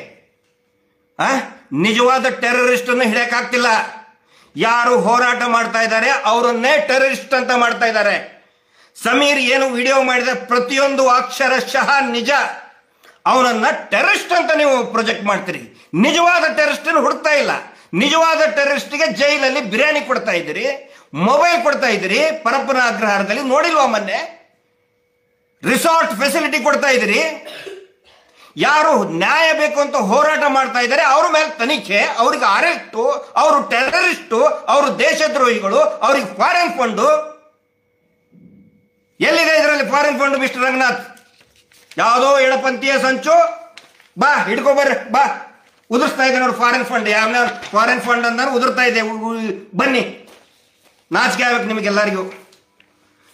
ನಿಜವಾದ ಟೆರರಿಸ್ಟ್ ಅನ್ನು ಹಿಡಿಯಕ್ಕಾಗ್ತಿಲ್ಲ. ಯಾರು ಹೋರಾಟ ಮಾಡ್ತಾ ಇದ್ದಾರೆ ಅವರನ್ನೇ ಟೆರರಿಸ್ಟ್ ಅಂತ ಮಾಡ್ತಾ ಇದ್ದಾರೆ. ಸಮೀರ್ ಏನು ವಿಡಿಯೋ ಮಾಡಿದ ಪ್ರತಿಯೊಂದು ಅಕ್ಷರಶಃ ನಿಜ. ಅವನನ್ನ ಟೆರರಿಸ್ಟ್ ಅಂತ ನೀವು ಪ್ರೊಜೆಕ್ಟ್ ಮಾಡ್ತೀರಿ. ನಿಜವಾದ ಟೆರರಿಸ್ಟ್ ಹುಡುಕ್ತಾ ಇಲ್ಲ. ನಿಜವಾದ ಟೆರರಿಸ್ಟ್ಗೆ ಜೈಲಲ್ಲಿ ಬಿರಿಯಾನಿ ಕೊಡ್ತಾ ಇದ್ದೀರಿ, ಮೊಬೈಲ್ ಕೊಡ್ತಾ ಇದ್ದೀರಿ. ಪರಪ್ಪನ ಅಗ್ರಹಾರದಲ್ಲಿ ನೋಡಿಲ್ವಾ ಮೊನ್ನೆ? ರಿಸಾರ್ಟ್ ಫೆಸಿಲಿಟಿ ಕೊಡ್ತಾ ಇದ್ದೀರಿ. ಯಾರು ನ್ಯಾಯ ಬೇಕು ಅಂತ ಹೋರಾಟ ಮಾಡ್ತಾ ಇದ್ದಾರೆ ಅವ್ರ ಮೇಲೆ ತನಿಖೆ, ಅವ್ರಿಗೆ ಅರೆಸ್ಟು, ಅವರು ಟೆರರಿಸ್ಟು, ಅವರು ದೇಶದ್ರೋಹಿಗಳು, ಅವ್ರಿಗೆ ಫಾರಿನ್ ಫಂಡು. ಎಲ್ಲಿದೆ ಇದರಲ್ಲಿ ಫಾರಿನ್ ಫಂಡ್ ಮಿಸ್ಟರ್ ರಂಗನಾಥ್? ಯಾವುದೋ ಎಡಪಂಥೀಯ ಸಂಚು, ಬಾ ಹಿಡ್ಕೊಬರ್ರಿ, ಬಾ ಉದುರ್ಸ್ತಾ ಇದೆ ನೋಡಿ ಫಾರಿನ್ ಫಂಡ್. ಯಾವ ಫಾರಿನ್ ಫಂಡ್ ಅಂದ ಉದುರ್ತಾ ಇದೆ, ಬನ್ನಿ. ನಾಚಿಕೆ ಆಗ್ಬೇಕು ನಿಮಗೆಲ್ಲರಿಗೂ.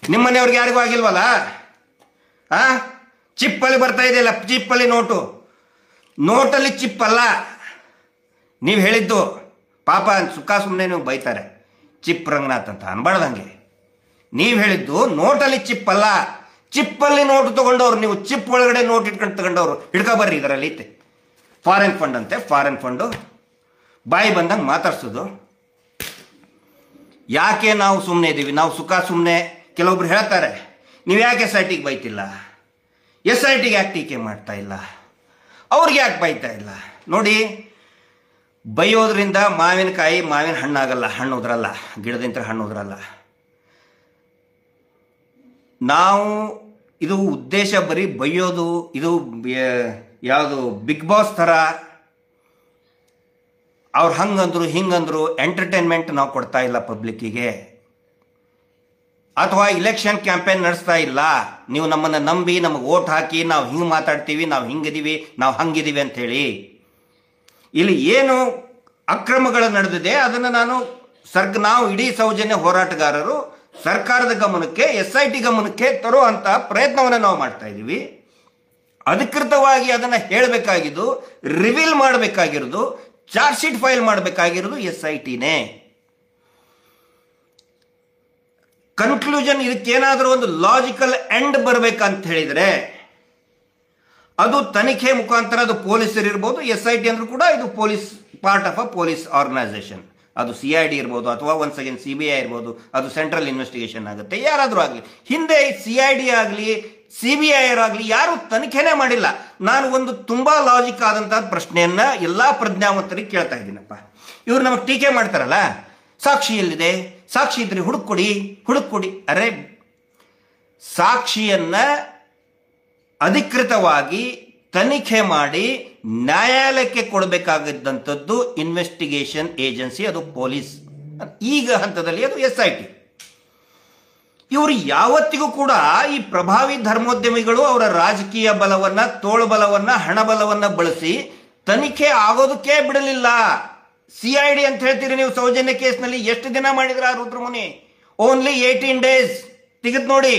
ನಿಮ್ಮನೆಯವ್ರಿಗೆ ಯಾರಿಗೂ ಆಗಿಲ್ವಲ್ಲ? ಚಿಪ್ಪಲ್ಲಿ ಬರ್ತಾ ಇದೆಯಲ್ಲ, ಚಿಪ್ಪಲ್ಲಿ ನೋಟಲ್ಲಿ ಚಿಪ್ ಅಲ್ಲ. ನೀವು ಹೇಳಿದ್ದು ಪಾಪ ಸುಖ ಸುಮ್ಮನೆ ನೀವು ಬೈತಾರೆ, ಚಿಪ್ ರಂಗನಾಥ್ ಅಂತ ಅನ್ಬಾರ್ದಂಗೆ. ನೀವು ಹೇಳಿದ್ದು ನೋಟಲ್ಲಿ ಚಿಪ್ ಅಲ್ಲ, ಚಿಪ್ಪಲ್ಲಿ ನೋಟು ತಗೊಂಡವ್ರು. ನೀವು ಚಿಪ್ ಒಳಗಡೆ ನೋಟ್ ಇಟ್ಕೊಂಡು ತಗೊಂಡವ್ರು. ಹಿಡ್ಕೊಬರ್ರಿ, ಇದರಲ್ಲಿ ಐತೆ ಫಾರಿನ್ ಫಂಡ್ ಅಂತೆ. ಫಾರಿನ್ ಫಂಡು ಬಾಯಿ ಬಂದಂಗೆ ಮಾತಾಡ್ಸೋದು. ಯಾಕೆ ನಾವು ಸುಮ್ಮನೆ ಇದ್ದೀವಿ? ನಾವು ಸುಖ ಸುಮ್ಮನೆ. ಕೆಲವೊಬ್ರು ಹೇಳ್ತಾರೆ, ನೀವು ಯಾಕೆ SIT ಬೈತಿಲ್ಲ, SIT ಯಾಕೆ ಟೀಕೆ ಮಾಡ್ತಾ ಇಲ್ಲ, ಅವ್ರಿಗೆ ಯಾಕೆ ಬೈತಾ ಇಲ್ಲ? ನೋಡಿ, ಬೈಯೋದ್ರಿಂದ ಮಾವಿನ ಹಣ್ಣಾಗಲ್ಲ, ಹಣ್ಣು ಉದ್ರಲ್ಲ, ಗಿಡದಿಂದ ಹಣ್ಣು ಉದ್ರಲ್ಲ. ನಾವು ಇದು ಉದ್ದೇಶ ಬರೀ ಬೈಯೋದು, ಇದು ಯಾವುದು ಬಿಗ್ ಬಾಸ್ ಥರ ಅವ್ರು ಹಂಗಂದ್ರು ಹಿಂಗಂದ್ರು ಎಂಟರ್ಟೈನ್ಮೆಂಟ್ ನಾವು ಕೊಡ್ತಾ ಇಲ್ಲ ಪಬ್ಲಿಕ್ಕಿಗೆ. ಅಥವಾ ಇಲೆಕ್ಷನ್ ಕ್ಯಾಂಪೇನ್ ನಡೆಸ್ತಾ ಇಲ್ಲ. ನೀವು ನಮ್ಮನ್ನು ನಂಬಿ ನಮಗೆ ವೋಟ್ ಹಾಕಿ ನಾವು ಹಿಂಗೆ ಮಾತಾಡ್ತೀವಿ, ನಾವು ಹಿಂಗಿದ್ದೀವಿ, ನಾವು ಹಂಗಿದ್ದೀವಿ ಅಂಥೇಳಿ. ಇಲ್ಲಿ ಏನು ಅಕ್ರಮಗಳು ನಡೆದಿದೆ ಅದನ್ನು ನಾವು ಇಡೀ ಸೌಜನ್ಯ ಹೋರಾಟಗಾರರು ಸರ್ಕಾರದ ಗಮನಕ್ಕೆ, SIT ಗಮನಕ್ಕೆ ತರುವಂಥ ಪ್ರಯತ್ನವನ್ನು ನಾವು ಮಾಡ್ತಾ ಇದ್ದೀವಿ. ಅಧಿಕೃತವಾಗಿ ಅದನ್ನು ಹೇಳಬೇಕಾಗಿದ್ದು, ರಿವೀಲ್ ಮಾಡಬೇಕಾಗಿರೋದು, ಚಾರ್ಜ್ ಶೀಟ್ ಫೈಲ್ ಮಾಡಬೇಕಾಗಿರೋದು SITನೇ. ಕನ್ಕ್ಲೂಷನ್, ಇದಕ್ಕೇನಾದರೂ ಒಂದು ಲಾಜಿಕಲ್ ಎಂಡ್ ಬರಬೇಕಂತ ಹೇಳಿದರೆ ಅದು ತನಿಖೆ ಮುಖಾಂತರ. ಅದು ಪೊಲೀಸರು ಇರ್ಬೋದು, SIT ಅಂದ್ರೂ ಕೂಡ ಇದು police, part of a police organisation. ಅದು CID ಇರ್ಬೋದು, ಅಥವಾ ಒನ್ಸ್ ಅಗೇನ್ CBI ಇರ್ಬೋದು. ಅದು ಸೆಂಟ್ರಲ್ ಇನ್ವೆಸ್ಟಿಗೇಷನ್ ಆಗುತ್ತೆ. ಯಾರಾದರೂ ಆಗಲಿ, ಹಿಂದೆ CID ಆಗಲಿ CBI ಆಗಲಿ ಯಾರು ತನಿಖೆನೇ ಮಾಡಿಲ್ಲ. ನಾನು ಒಂದು ತುಂಬಾ ಲಾಜಿಕ್ ಆದಂತಹ ಪ್ರಶ್ನೆಯನ್ನ ಎಲ್ಲಾ ಪ್ರಜ್ಞಾವಂತರಿಗೆ ಕೇಳ್ತಾ ಇದ್ದೀನಪ್ಪ. ಇವ್ರು ನಮಗೆ ಟೀಕೆ ಮಾಡ್ತಾರಲ್ಲ, ಸಾಕ್ಷಿ ಎಲ್ಲಿದೆ, ಸಾಕ್ಷಿ ಇದ್ರೆ ಹುಡುಕೊಡಿ. ಅರೆ, ಸಾಕ್ಷಿಯನ್ನ ಅಧಿಕೃತವಾಗಿ ತನಿಖೆ ಮಾಡಿ ನ್ಯಾಯಾಲಯಕ್ಕೆ ಕೊಡಬೇಕಾಗಿದ್ದಂಥದ್ದು ಇನ್ವೆಸ್ಟಿಗೇಷನ್ ಏಜೆನ್ಸಿ, ಅದು ಪೊಲೀಸ್. ಈಗ ಹಂತದಲ್ಲಿ ಅದು SIT. ಇವರು ಯಾವತ್ತಿಗೂ ಕೂಡ ಈ ಪ್ರಭಾವಿ ಧರ್ಮೋದ್ಯಮಿಗಳು ಅವರ ರಾಜಕೀಯ ಬಲವನ್ನ, ತೋಳ್ಬಲವನ್ನ, ಹಣಬಲವನ್ನ ಬಳಸಿ ತನಿಖೆ ಆಗೋದಕ್ಕೆ ಬಿಡಲಿಲ್ಲ. CID ಅಂತ ಹೇಳ್ತೀರಿ ನೀವು. ಸೌಜನ್ಯ ಕೇಸ್ನಲ್ಲಿ ಎಷ್ಟು ದಿನ ಮಾಡಿದ್ರ ರುದ್ರಮುನಿ? Only 18 days. ತೆಗೆದು ನೋಡಿ.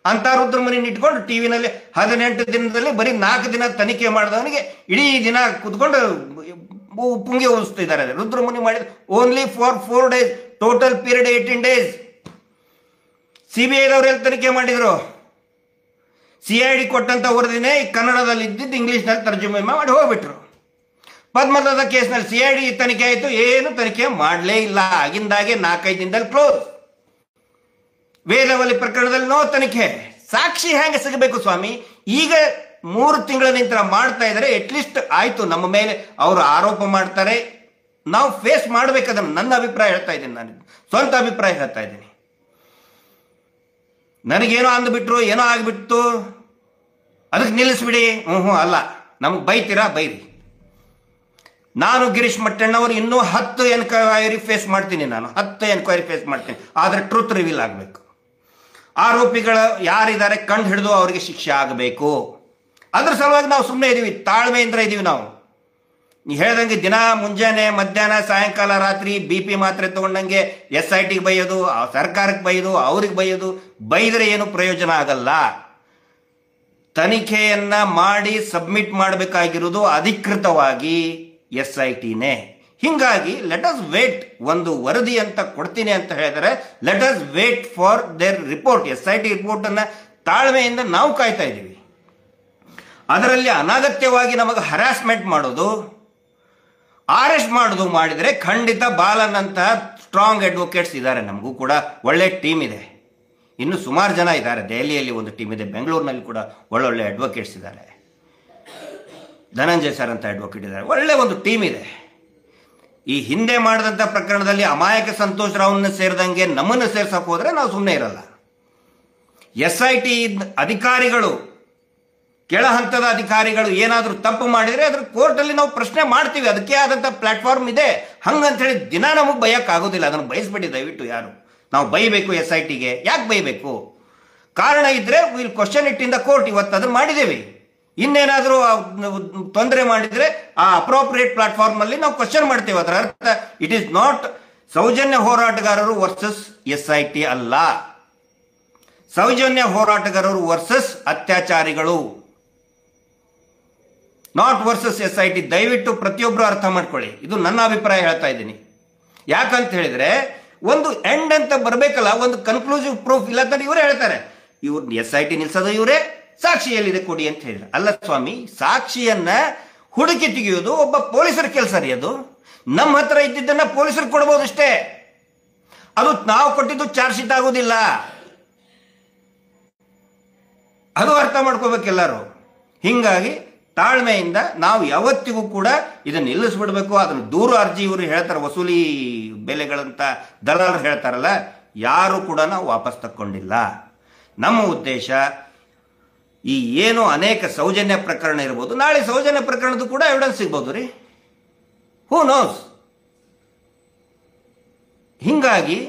ಅಂತ ರುದ್ರಮುನಿ ಇಟ್ಕೊಂಡು ಟಿವಿನಲ್ಲಿ 18 ದಿನದಲ್ಲಿ ಬರೀ 4 ದಿನ ತನಿಖೆ ಮಾಡಿದವನಿಗೆ ಇಡೀ ದಿನ ಕುತ್ಕೊಂಡು ಪುಂಗಿ ಓದಿಸ್ತಿದ್ದಾರೆ. ರುದ್ರಮುನಿ ಮಾಡಿದ only for 4 days, total period 18 days. CBI ದವ್ರು ಎಲ್ಲಿ ತನಿಖೆ ಮಾಡಿದ್ರು? CID ಕೊಟ್ಟಂತ ವರದಿನೇ ಕನ್ನಡದಲ್ಲಿ ಇದ್ದಿದ್ದು ಇಂಗ್ಲಿಷ್ನಲ್ಲಿ ತರ್ಜುಮೆ ಮಾಡಿ ಹೋಗ್ಬಿಟ್ರು. ಪದ್ಮನಾಭದ ಕೇಸ್ನಲ್ಲಿ CID ತನಿಖೆ ಆಯಿತು, ಏನು ತನಿಖೆ ಮಾಡಲೇ ಇಲ್ಲ. ಆಗಿಂದಾಗೆ 4-5 ದಿನದಲ್ಲಿ ಕ್ಲೋಸ್. ವೇದವಲ್ಲಿ ಪ್ರಕರಣದಲ್ಲಿ ನೋ ತನಿಖೆ. ಸಾಕ್ಷಿ ಹೆಂಗೆ ಸಿಗಬೇಕು ಸ್ವಾಮಿ? ಈಗ 3 ತಿಂಗಳ ನಂತರ ಮಾಡ್ತಾ ಇದ್ದಾರೆ. ಅಟ್ಲೀಸ್ಟ್ ಆಯ್ತು, ನಮ್ಮ ಮೇಲೆ ಅವರು ಆರೋಪ ಮಾಡ್ತಾರೆ, ನಾವು ಫೇಸ್ ಮಾಡ್ಬೇಕದನ್ನು. ನನ್ನ ಅಭಿಪ್ರಾಯ ಹೇಳ್ತಾ ಇದ್ದೀನಿ, ನಾನು ಸ್ವಂತ ಅಭಿಪ್ರಾಯ ಹೇಳ್ತಾ ಇದ್ದೀನಿ. ನನಗೇನೋ ಅಂದ್ಬಿಟ್ರು, ಏನೋ ಆಗ್ಬಿಟ್ಟು ಅದಕ್ಕೆ ನಿಲ್ಲಿಸ್ಬಿಡಿ. ಅಲ್ಲ, ನಮಗೆ ಬೈತೀರಾ ಬೈರಿ. ನಾನು ಗಿರೀಶ್ ಮಟ್ಟಣ್ಣವರು ಇನ್ನೂ 10 ಎನ್ಕ್ವೈರಿ ಫೇಸ್ ಮಾಡ್ತೀನಿ. ನಾನು 10 ಎನ್ಕ್ವೈರಿ ಫೇಸ್ ಮಾಡ್ತೀನಿ. ಆದರೆ ಟ್ರೂತ್ ರಿವೀಲ್ ಆಗಬೇಕು. ಆರೋಪಿಗಳು ಯಾರಿದ್ದಾರೆ ಕಂಡು ಹಿಡಿದು ಅವರಿಗೆ ಶಿಕ್ಷೆ ಆಗಬೇಕು. ಅದ್ರ ಸಲುವಾಗಿ ನಾವು ಸುಮ್ಮನೆ ಇದ್ದೀವಿ, ತಾಳ್ಮೆಯಿಂದ ಇದ್ದೀವಿ. ನಾವು ಹೇಳ್ದಂಗೆ ದಿನ ಮುಂಜಾನೆ ಮಧ್ಯಾಹ್ನ ಸಾಯಂಕಾಲ ರಾತ್ರಿ BP ಮಾತ್ರೆ ತಗೊಂಡಂಗೆ SITಗೆ ಬೈಯೋದು, ಸರ್ಕಾರಕ್ಕೆ ಬೈಯೋದು, ಅವ್ರಿಗೆ ಬೈಯೋದು, ಬೈದರೆ ಏನು ಪ್ರಯೋಜನ ಆಗಲ್ಲ. ತನಿಖೆಯನ್ನ ಮಾಡಿ ಸಬ್ಮಿಟ್ ಮಾಡಬೇಕಾಗಿರೋದು ಅಧಿಕೃತವಾಗಿ SITನೇ. ಹಿಂಗಾಗಿ ಲೆಟ್ ಅಸ್ ವೇಟ್. ಒಂದು ವರದಿ ಅಂತ ಕೊಡ್ತೀನಿ ಅಂತ ಹೇಳಿದರೆ let us wait for their report. SIT report ಅನ್ನ ತಾಳ್ಮೆಯಿಂದ ನಾವು ಕಾಯ್ತಾ ಇದ್ದೀವಿ. ಅದರಲ್ಲಿ ಅನಗತ್ಯವಾಗಿ ನಮಗೆ ಹರಾಸ್ಮೆಂಟ್ ಮಾಡೋದು, ಅರೆಸ್ಟ್ ಮಾಡೋದು ಮಾಡಿದರೆ ಖಂಡಿತ ಬಾಲನ್ ಅಂತ ಸ್ಟ್ರಾಂಗ್ ಅಡ್ವೊಕೇಟ್ಸ್ ಇದ್ದಾರೆ. ನಮಗೂ ಕೂಡ ಒಳ್ಳೆ ಟೀಮ್ ಇದೆ. ಇನ್ನು ಸುಮಾರು ಜನ ಇದ್ದಾರೆ. ದೆಹಲಿಯಲ್ಲಿ ಒಂದು ಟೀಮ್ ಇದೆ, ಬೆಂಗಳೂರಿನಲ್ಲಿ ಕೂಡ ಒಳ್ಳೊಳ್ಳೆ ಅಡ್ವೊಕೇಟ್ಸ್ ಇದ್ದಾರೆ. ಧನಂಜಯ್ ಸರ್ ಅಂತ ಅಡ್ವೊಕೇಟ್ ಇದ್ದಾರೆ. ಒಳ್ಳೆ ಒಂದು ಟೀಮ್ ಇದೆ. ಈ ಹಿಂದೆ ಮಾಡಿದಂಥ ಪ್ರಕರಣದಲ್ಲಿ ಅಮಾಯಕ ಸಂತೋಷ್ ರಾವ್ನ ಸೇರಿದಂಗೆ ನಮ್ಮನ್ನು ಸೇರ್ಸಕ್ಕೆ ಹೋದರೆ ನಾವು ಸುಮ್ಮನೆ ಇರಲ್ಲ. SIT ಅಧಿಕಾರಿಗಳು, ಕೆಳ ಹಂತದ ಅಧಿಕಾರಿಗಳು ಏನಾದರೂ ತಪ್ಪು ಮಾಡಿದರೆ ಅದ್ರ ಕೋರ್ಟಲ್ಲಿ ನಾವು ಪ್ರಶ್ನೆ ಮಾಡ್ತೀವಿ. ಅದಕ್ಕೆ ಆದಂಥ ಪ್ಲಾಟ್ಫಾರ್ಮ್ ಇದೆ. ಹಂಗಂತ ಹೇಳಿ ದಿನ ನಮಗೆ ಬೈಯೋಕ್ಕಾಗೋದಿಲ್ಲ. ಅದನ್ನು ಬಯಸ್ಬಿಡಿ ದಯವಿಟ್ಟು. ಯಾರು ನಾವು ಬೈಬೇಕು SITಗೆ? ಯಾಕೆ ಬೈಬೇಕು? ಕಾರಣ ಇದ್ರೆ will question it in the court. ಇವತ್ತು ಅದನ್ನು ಮಾಡಿದ್ದೇವೆ. ಇನ್ನೇನಾದರೂ ತೊಂದರೆ ಮಾಡಿದರೆ ಆ ಅಪ್ರೋಪ್ರಿಯೇಟ್ ಪ್ಲಾಟ್ಫಾರ್ಮ್ ಅಲ್ಲಿ ನಾವು ಕ್ವಶನ್ ಮಾಡ್ತೇವೆ. ಅದರ ಅರ್ಥ ಇಟ್ ಈಸ್ ನಾಟ್ ಸೌಜನ್ಯ ಹೋರಾಟಗಾರರು ವರ್ಸಸ್ SIT ಅಲ್ಲ. ಸೌಜನ್ಯ ಹೋರಾಟಗಾರರು ವರ್ಸಸ್ ಅತ್ಯಾಚಾರಿಗಳು, ನಾಟ್ ವರ್ಸಸ್ SIT. ದಯವಿಟ್ಟು ಪ್ರತಿಯೊಬ್ಬರು ಅರ್ಥ ಮಾಡ್ಕೊಳ್ಳಿ. ಇದು ನನ್ನ ಅಭಿಪ್ರಾಯ ಹೇಳ್ತಾ ಇದ್ದೀನಿ. ಯಾಕಂತ ಹೇಳಿದ್ರೆ ಒಂದು ಎಂಡ್ ಅಂತ ಬರಬೇಕಲ್ಲ, ಒಂದು ಕನ್ಕ್ಲೂಸಿವ್ ಪ್ರೂಫ್ ಇಲ್ಲ ಅಂತ ಇವರೇ ಹೇಳ್ತಾರೆ. ಇವ್ರು SIT ನಿಲ್ಸೋದು ಇವರೇ, ಸಾಕ್ಷಿ ಎಲ್ಲಿದೆ ಕೊಡಿ ಅಂತ ಹೇಳಿದ್ರೆ. ಅಲ್ಲ ಸ್ವಾಮಿ, ಸಾಕ್ಷಿಯನ್ನ ಹುಡುಕಿ ತೆಗೆಯೋದು ಒಬ್ಬ ಪೊಲೀಸರ ಕೆಲಸ ರೀ. ಅದು ನಮ್ಮ ಹತ್ರ ಇದ್ದಿದ್ದನ್ನ ಪೊಲೀಸರು ಕೊಡಬಹುದು ಅಷ್ಟೇ. ಅದು ನಾವು ಕೊಟ್ಟಿದ್ದು ಚಾರ್ಜ್ ಶೀಟ್ ಆಗೋದಿಲ್ಲ. ಅದು ಅರ್ಥ ಮಾಡ್ಕೋಬೇಕೆಲ್ಲರೂ. ಹಿಂಗಾಗಿ ತಾಳ್ಮೆಯಿಂದ ನಾವು ಯಾವತ್ತಿಗೂ ಕೂಡ ಇದನ್ನು ನಿಲ್ಲಿಸ್ಬಿಡ್ಬೇಕು. ಅದನ್ನು ದೂರು ಅರ್ಜಿ ಇವರು ಹೇಳ್ತಾರೆ, ವಸೂಲಿ ಬೆಲೆಗಳಂತ ದಲಾಲರು ಹೇಳ್ತಾರಲ್ಲ, ಯಾರು ಕೂಡ ನಾವು ವಾಪಸ್ ತಕ್ಕೊಂಡಿಲ್ಲ. ನಮ್ಮ ಉದ್ದೇಶ ಈ ಏನು ಅನೇಕ ಸೌಜನ್ಯ ಪ್ರಕರಣ ಇರ್ಬೋದು, ನಾಳೆ ಸೌಜನ್ಯ ಪ್ರಕರಣದ ಕೂಡ ಎವಿಡೆನ್ಸ್ ಸಿಗ್ಬೋದು ರೀ. Who knows. ಹಿಂಗಾಗಿ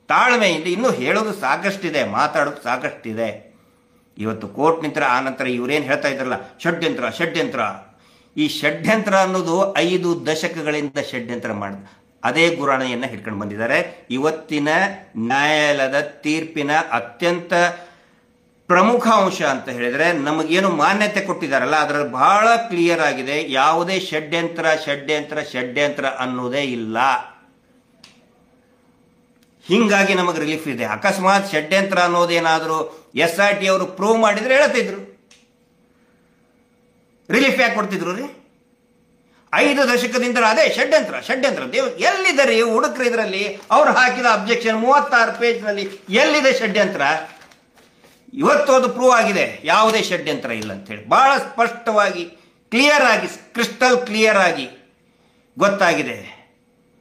ತಾಳ್ಮೆಯಿಂದ ಇನ್ನೂ ಹೇಳೋದು ಸಾಕಷ್ಟಿದೆ, ಮಾತಾಡೋದು ಸಾಕಷ್ಟಿದೆ. ಇವತ್ತು ಕೋರ್ಟ್ ನಿಂತರ ಆ ನಂತರ ಇವರೇನು ಹೇಳ್ತಾ ಇದ್ರಲ್ಲ, ಷಡ್ಯಂತ್ರ. ಈ ಷಡ್ಯಂತ್ರ ಅನ್ನೋದು 5 ದಶಕಗಳಿಂದ ಷಡ್ಯಂತ್ರ ಮಾಡಿದ ಅದೇ ಗುರಾಣಿಯನ್ನು ಹಿಡ್ಕೊಂಡು ಬಂದಿದ್ದಾರೆ. ಇವತ್ತಿನ ನ್ಯಾಯಾಲಯದ ತೀರ್ಪಿನ ಅತ್ಯಂತ ಪ್ರಮುಖ ಅಂಶ ಅಂತ ಹೇಳಿದ್ರೆ, ನಮಗೇನು ಮಾನ್ಯತೆ ಕೊಟ್ಟಿದ್ದಾರಲ್ಲ ಅದರಲ್ಲಿ ಬಹಳ ಕ್ಲಿಯರ್ ಆಗಿದೆ. ಯಾವುದೇ ಷಡ್ಯಂತ್ರ ಅನ್ನೋದೇ ಇಲ್ಲ. ಹಿಂಗಾಗಿ ನಮಗೆ ರಿಲೀಫ್ ಇದೆ. ಅಕಸ್ಮಾತ್ ಷಡ್ಯಂತ್ರ ಅನ್ನೋದೇನಾದರೂ SIT ಅವರು ಪ್ರೂವ್ ಮಾಡಿದ್ರೆ ಹೇಳ್ತಿದ್ರು, ರಿಲೀಫ್ ಯಾಕೆ ಕೊಡ್ತಿದ್ರು ರೀ? 5 ದಶಕದಿಂದ ಅದೇ ಷಡ್ಯಂತ್ರ ಎಲ್ಲಿದ್ದಾರೆ ಹುಡುಕ್ರಿ? ಇದರಲ್ಲಿ ಅವ್ರು ಹಾಕಿದ ಅಬ್ಜೆಕ್ಷನ್ 36 ಪೇಜ್ನಲ್ಲಿ ಎಲ್ಲಿದೆ ಷಡ್ಯಂತ್ರ? ಇವತ್ತು ಅದು ಪ್ರೂವ್ ಆಗಿದೆ, ಯಾವುದೇ ಷಡ್ಯಂತ್ರ ಇಲ್ಲ ಅಂತ ಹೇಳಿ ಬಹಳ ಸ್ಪಷ್ಟವಾಗಿ ಕ್ಲಿಯರ್ ಆಗಿ, ಕ್ರಿಸ್ಟಲ್ ಕ್ಲಿಯರ್ ಆಗಿ ಗೊತ್ತಾಗಿದೆ,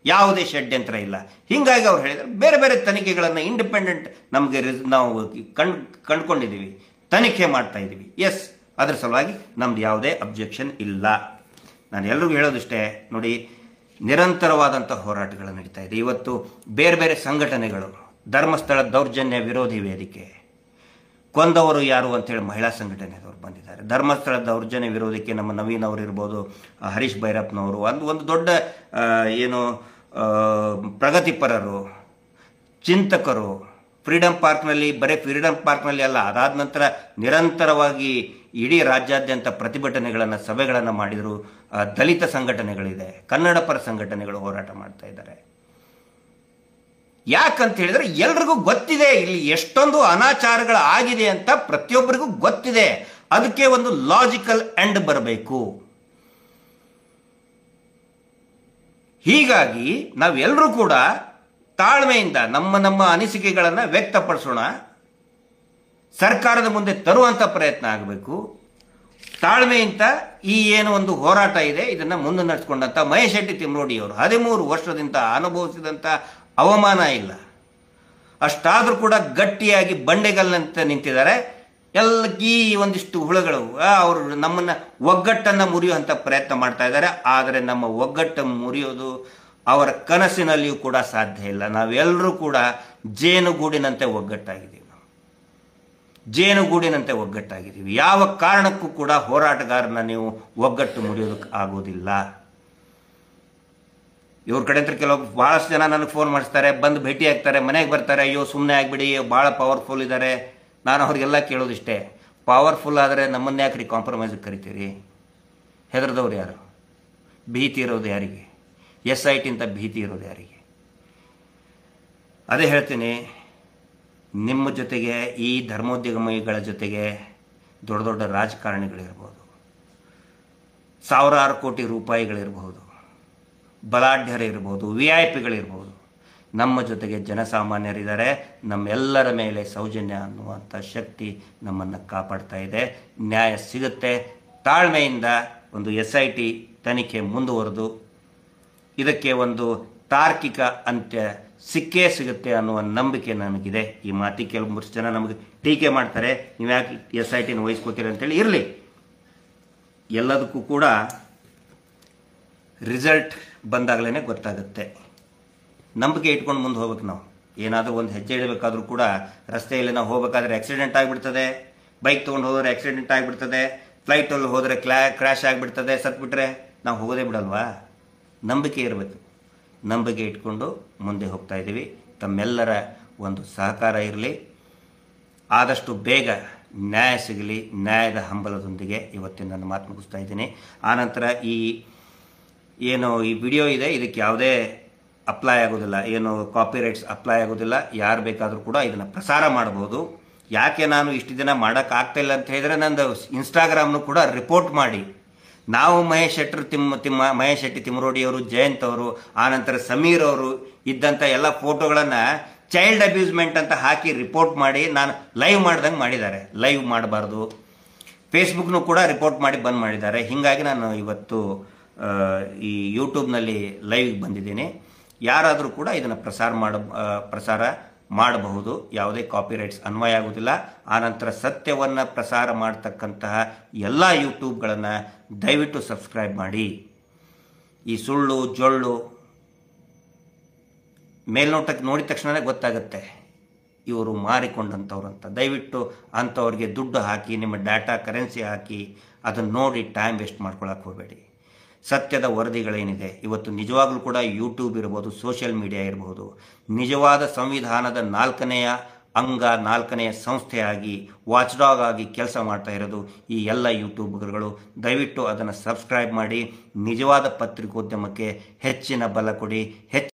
ಯಾವುದೇ ಷಡ್ಯಂತ್ರ ಇಲ್ಲ. ಹಿಂಗಾಗಿ ಅವ್ರು ಹೇಳಿದ್ರು ಬೇರೆ ಬೇರೆ ತನಿಖೆಗಳನ್ನು ಇಂಡಿಪೆಂಡೆಂಟ್ ನಮಗೆ ನಾವು ಕಂಡುಕೊಂಡಿದ್ದೀವಿ, ತನಿಖೆ ಮಾಡ್ತಾ ಇದ್ದೀವಿ. ಎಸ್, ಅದರ ಸಲುವಾಗಿ ನಮ್ದು ಯಾವುದೇ ಅಬ್ಜೆಕ್ಷನ್ ಇಲ್ಲ. ನಾನು ಎಲ್ರಿಗೂ ಹೇಳೋದಿಷ್ಟೇ ನೋಡಿ, ನಿರಂತರವಾದಂಥ ಹೋರಾಟಗಳು ನಡೀತಾ ಇದೆ. ಇವತ್ತು ಬೇರೆ ಬೇರೆ ಸಂಘಟನೆಗಳು, ಧರ್ಮಸ್ಥಳ ದೌರ್ಜನ್ಯ ವಿರೋಧಿ ವೇದಿಕೆ, ಕೊಂದವರು ಯಾರು ಅಂತೇಳಿ ಮಹಿಳಾ ಸಂಘಟನೆದವರು ಬಂದಿದ್ದಾರೆ. ಧರ್ಮಸ್ಥಳ ದೌರ್ಜನ್ಯ ವಿರೋಧಕ್ಕೆ ನಮ್ಮ ನವೀನ್ ಅವರು ಇರ್ಬೋದು, ಹರೀಶ್ ಭೈರಪ್ಪನವರು, ಒಂದು ದೊಡ್ಡ ಏನು ಪ್ರಗತಿಪರರು, ಚಿಂತಕರು. ಫ್ರೀಡಮ್ ಪಾರ್ಕ್ನಲ್ಲಿ, ಬರೀ ಫ್ರೀಡಮ್ ಪಾರ್ಕ್ನಲ್ಲಿ ಅಲ್ಲ, ಅದಾದ ನಂತರ ನಿರಂತರವಾಗಿ ಇಡೀ ರಾಜ್ಯಾದ್ಯಂತ ಪ್ರತಿಭಟನೆಗಳನ್ನು, ಸಭೆಗಳನ್ನು ಮಾಡಿದರು. ದಲಿತ ಸಂಘಟನೆಗಳಿದೆ, ಕನ್ನಡ ಪರ ಸಂಘಟನೆಗಳು ಹೋರಾಟ ಮಾಡ್ತಾ ಇದ್ದಾರೆ. ಯಾಕಂತ ಹೇಳಿದ್ರೆ ಎಲ್ರಿಗೂ ಗೊತ್ತಿದೆ ಇಲ್ಲಿ ಎಷ್ಟೊಂದು ಅನಾಚಾರಗಳು ಆಗಿದೆ ಅಂತ ಪ್ರತಿಯೊಬ್ಬರಿಗೂ ಗೊತ್ತಿದೆ. ಅದಕ್ಕೆ ಒಂದು ಲಾಜಿಕಲ್ ಎಂಡ್ ಬರಬೇಕು. ಹೀಗಾಗಿ ನಾವೆಲ್ಲರೂ ಕೂಡ ತಾಳ್ಮೆಯಿಂದ ನಮ್ಮ ಅನಿಸಿಕೆಗಳನ್ನು ವ್ಯಕ್ತಪಡಿಸೋಣ. ಸರ್ಕಾರದ ಮುಂದೆ ತರುವಂತ ಪ್ರಯತ್ನ ಆಗಬೇಕು. ತಾಳ್ಮೆಯಿಂದ ಈ ಏನು ಒಂದು ಹೋರಾಟ ಇದೆ ಇದನ್ನ ಮುಂದೆ ನಡೆಸಿಕೊಂಡಂತ ಮಹೇಶ್ ಶೆಟ್ಟಿ ತಿಮ್ರೋಡಿಯವರು 13 ವರ್ಷದಿಂದ ಅನುಭವಿಸಿದಂತ ಅವಮಾನ ಇಲ್ಲ. ಅಷ್ಟಾದ್ರೂ ಕೂಡ ಗಟ್ಟಿಯಾಗಿ ಬಂಡೆಗಲ್ಲಂತ ನಿಂತಿದ್ದಾರೆ. ಈ ಒಂದಿಷ್ಟು ಹುಳುಗಳು ಅವರು ನಮ್ಮನ್ನ ಒಗ್ಗಟ್ಟನ್ನ ಮುರಿಯುವಂತ ಪ್ರಯತ್ನ ಮಾಡ್ತಾ ಇದ್ದಾರೆ. ಆದರೆ ನಮ್ಮ ಒಗ್ಗಟ್ಟು ಮುರಿಯೋದು ಅವರ ಕನಸಿನಲ್ಲಿಯೂ ಕೂಡ ಸಾಧ್ಯ ಇಲ್ಲ. ನಾವೆಲ್ಲರೂ ಕೂಡ ಜೇನುಗೂಡಿನಂತೆ ಒಗ್ಗಟ್ಟಾಗಿದ್ದೀವಿ. ಜೇನುಗೂಡಿನಂತೆ ಒಗ್ಗಟ್ಟಾಗಿದ್ದೀವಿ. ಯಾವ ಕಾರಣಕ್ಕೂ ಕೂಡ ಹೋರಾಟಗಾರನ ನೀವು ಒಗ್ಗಟ್ಟು ಮುರಿಯೋದಕ್ಕೆ ಆಗೋದಿಲ್ಲ. ಇವ್ರ ಕಡೆ ಅಂತ ಕೆಲವೊಬ್ಬರು ಬಹಳಷ್ಟು ಜನ ನನಗೆ ಫೋನ್ ಮಾಡಿಸ್ತಾರೆ, ಬಂದು ಭೇಟಿ ಆಗ್ತಾರೆ, ಮನೆಗೆ ಬರ್ತಾರೆ. ಅಯ್ಯೋ ಸುಮ್ಮನೆ ಆಗ್ಬಿಡಿ, ಭಾಳ ಪವರ್ಫುಲ್ ಇದ್ದಾರೆ. ನಾನು ಅವ್ರಿಗೆಲ್ಲ ಕೇಳೋದಿಷ್ಟೇ, ಪವರ್ಫುಲ್ ಆದರೆ ನಮ್ಮನ್ನ ಯಾಕ್ರಿ ಕಾಂಪ್ರಮೈಸ್ಗೆ ಕರಿತೀರಿ? ಹೆದರ್ದವ್ರು ಯಾರು? ಭೀತಿ ಇರೋದು ಯಾರಿಗೆ? SIT ಅಂತ ಭೀತಿ ಇರೋದು ಯಾರಿಗೆ? ಅದೇ ಹೇಳ್ತೀನಿ, ನಿಮ್ಮ ಜೊತೆಗೆ ಈ ಧರ್ಮೋದ್ಯಮಿಗಳ ಜೊತೆಗೆ ದೊಡ್ಡ ದೊಡ್ಡ ರಾಜಕಾರಣಿಗಳಿರ್ಬೋದು, ಸಾವಿರಾರು ಕೋಟಿ ರೂಪಾಯಿಗಳಿರ್ಬೋದು, ಬಲಾಢ್ಯರಿರ್ಬೋದು, VIP ಗಳಿರ್ಬೋದು. ನಮ್ಮ ಜೊತೆಗೆ ಜನಸಾಮಾನ್ಯರಿದ್ದಾರೆ. ನಮ್ಮೆಲ್ಲರ ಮೇಲೆ ಸೌಜನ್ಯ ಅನ್ನುವಂಥ ಶಕ್ತಿ ನಮ್ಮನ್ನು ಕಾಪಾಡ್ತಾ ಇದೆ. ನ್ಯಾಯ ಸಿಗುತ್ತೆ. ತಾಳ್ಮೆಯಿಂದ ಒಂದು SIT ತನಿಖೆ ಮುಂದುವರೆದು ಇದಕ್ಕೆ ಒಂದು ತಾರ್ಕಿಕ ಅಂತ್ಯ ಸಿಕ್ಕೇ ಸಿಗುತ್ತೆ ಅನ್ನುವ ನಂಬಿಕೆ ನನಗಿದೆ. ಈ ಮಾತಿ ಕೆಲವೊಂದು ಜನ ನಮಗೆ ಟೀಕೆ ಮಾಡ್ತಾರೆ, ನೀವು ಯಾಕೆ SITನ ವಹಿಸ್ಕೋತೀರಿ ಅಂತೇಳಿ. ಇರಲಿ, ಎಲ್ಲದಕ್ಕೂ ಕೂಡ ರಿಸಲ್ಟ್ ಬಂದಾಗಲೇ ಗೊತ್ತಾಗುತ್ತೆ. ನಂಬಿಕೆ ಇಟ್ಕೊಂಡು ಮುಂದೆ ಹೋಗ್ಬೇಕು. ನಾವು ಏನಾದರೂ ಒಂದು ಹೆಜ್ಜೆ ಇಡಬೇಕಾದ್ರೂ ಕೂಡ ರಸ್ತೆಯಲ್ಲಿ ನಾವು ಹೋಗಬೇಕಾದ್ರೆ ಆಕ್ಸಿಡೆಂಟ್ ಆಗಿಬಿಡ್ತದೆ, ಬೈಕ್ ತೊಗೊಂಡು ಹೋದರೆ ಆಕ್ಸಿಡೆಂಟ್ ಆಗಿಬಿಡ್ತದೆ, ಫ್ಲೈಟಲ್ಲಿ ಹೋದರೆ ಕ್ರ್ಯಾಶ್ ಆಗಿಬಿಡ್ತದೆ, ಸತ್ಬಿಟ್ರೆ ನಾವು ಹೋಗೋದೇ ಬಿಡಲ್ವಾ? ನಂಬಿಕೆ ಇರಬೇಕು. ನಂಬಿಕೆ ಇಟ್ಕೊಂಡು ಮುಂದೆ ಹೋಗ್ತಾ ಇದ್ದೀವಿ. ತಮ್ಮೆಲ್ಲರ ಒಂದು ಸಹಕಾರ ಇರಲಿ. ಆದಷ್ಟು ಬೇಗ ನ್ಯಾಯ ಸಿಗಲಿ. ನ್ಯಾಯದ ಹಂಬಲದೊಂದಿಗೆ ಇವತ್ತಿನ ನನ್ನ ಮಾತು ಮುಗಿಸ್ತಾ ಇದ್ದೀನಿ. ಆನಂತರ ಈ ವಿಡಿಯೋ ಇದೆ, ಇದಕ್ಕೆ ಯಾವುದೇ ಅಪ್ಲೈ ಆಗೋದಿಲ್ಲ, ಏನು ಕಾಪಿರೈಟ್ಸ್ ಅಪ್ಲೈ ಆಗೋದಿಲ್ಲ. ಯಾರು ಬೇಕಾದರೂ ಕೂಡ ಇದನ್ನು ಪ್ರಸಾರ ಮಾಡಬಹುದು. ಯಾಕೆ ನಾನು ಇಷ್ಟು ದಿನ ಮಾಡೋಕ್ಕಾಗ್ತಾ ಇಲ್ಲ ಅಂತ ಹೇಳಿದ್ರೆ, ನಂದು ಇನ್ಸ್ಟಾಗ್ರಾಮ್ನು ಕೂಡ ರಿಪೋರ್ಟ್ ಮಾಡಿ. ನಾವು ಮಹೇಶ್ ಶೆಟ್ಟಿ ತಿಮ್ರೋಡಿಯವರು, ಜಯಂತ್ ಅವರು, ಆನಂತರ ಸಮೀರ್ ಅವರು ಇದ್ದಂಥ ಎಲ್ಲ ಫೋಟೋಗಳನ್ನು ಚೈಲ್ಡ್ ಅಬ್ಯೂಸ್ಮೆಂಟ್ ಅಂತ ಹಾಕಿ ರಿಪೋರ್ಟ್ ಮಾಡಿ ನಾನು ಲೈವ್ ಮಾಡ್ದಂಗೆ ಮಾಡಿದ್ದಾರೆ. ಲೈವ್ ಮಾಡಬಾರ್ದು. ಫೇಸ್ಬುಕ್ನು ಕೂಡ ರಿಪೋರ್ಟ್ ಮಾಡಿ ಬಂದ್ ಮಾಡಿದ್ದಾರೆ. ಹೀಗಾಗಿ ನಾನು ಇವತ್ತು ಈ ಯೂಟ್ಯೂಬ್ನಲ್ಲಿ ಲೈವ್ ಬಂದಿದ್ದೀನಿ. ಯಾರಾದರೂ ಕೂಡ ಇದನ್ನು ಪ್ರಸಾರ ಮಾಡಬಹುದು. ಯಾವುದೇ ಕಾಪಿರೈಟ್ಸ್ ಅನ್ವಯ ಆಗುವುದಿಲ್ಲ. ಆನಂತರ ಸತ್ಯವನ್ನು ಪ್ರಸಾರ ಮಾಡತಕ್ಕಂತಹ ಎಲ್ಲ ಯೂಟ್ಯೂಬ್ಗಳನ್ನು ದಯವಿಟ್ಟು ಸಬ್ಸ್ಕ್ರೈಬ್ ಮಾಡಿ. ಈ ಸುಳ್ಳು ಜೊಳ್ಳು ಮೇಲ್ನೋಟಕ್ಕೆ ನೋಡಿದ ತಕ್ಷಣವೇ ಗೊತ್ತಾಗುತ್ತೆ ಇವರು ಮಾರಿಕೊಂಡಂಥವ್ರು ಅಂತ. ದಯವಿಟ್ಟು ಅಂಥವ್ರಿಗೆ ದುಡ್ಡು ಹಾಕಿ, ನಿಮ್ಮ ಡಾಟಾ ಕರೆನ್ಸಿ ಹಾಕಿ ಅದನ್ನು ನೋಡಿ ಟೈಮ್ ವೇಸ್ಟ್ ಮಾಡ್ಕೊಳ್ಳೋಕೆ ಹೋಗಬೇಡಿ. ಸತ್ಯದ ವರದಿಗಳೇನಿದೆ ಇವತ್ತು ನಿಜವಾಗ್ಲೂ ಕೂಡ ಯೂಟ್ಯೂಬ್ ಇರ್ಬೋದು, ಸೋಷಿಯಲ್ ಮೀಡಿಯಾ ಇರಬಹುದು, ನಿಜವಾದ ಸಂವಿಧಾನದ 4ನೆಯ ಅಂಗ, 4ನೆಯ ಸಂಸ್ಥೆಯಾಗಿ ವಾಚ್ಡಾಗ್ ಆಗಿ ಕೆಲಸ ಮಾಡ್ತಾ ಇರೋದು ಈ ಎಲ್ಲ ಯೂಟ್ಯೂಬರ್ಗಳು. ದಯವಿಟ್ಟು ಅದನ್ನು ಸಬ್ಸ್ಕ್ರೈಬ್ ಮಾಡಿ. ನಿಜವಾದ ಪತ್ರಿಕೋದ್ಯಮಕ್ಕೆ ಹೆಚ್ಚಿನ ಬಲ ಕೊಡಿ.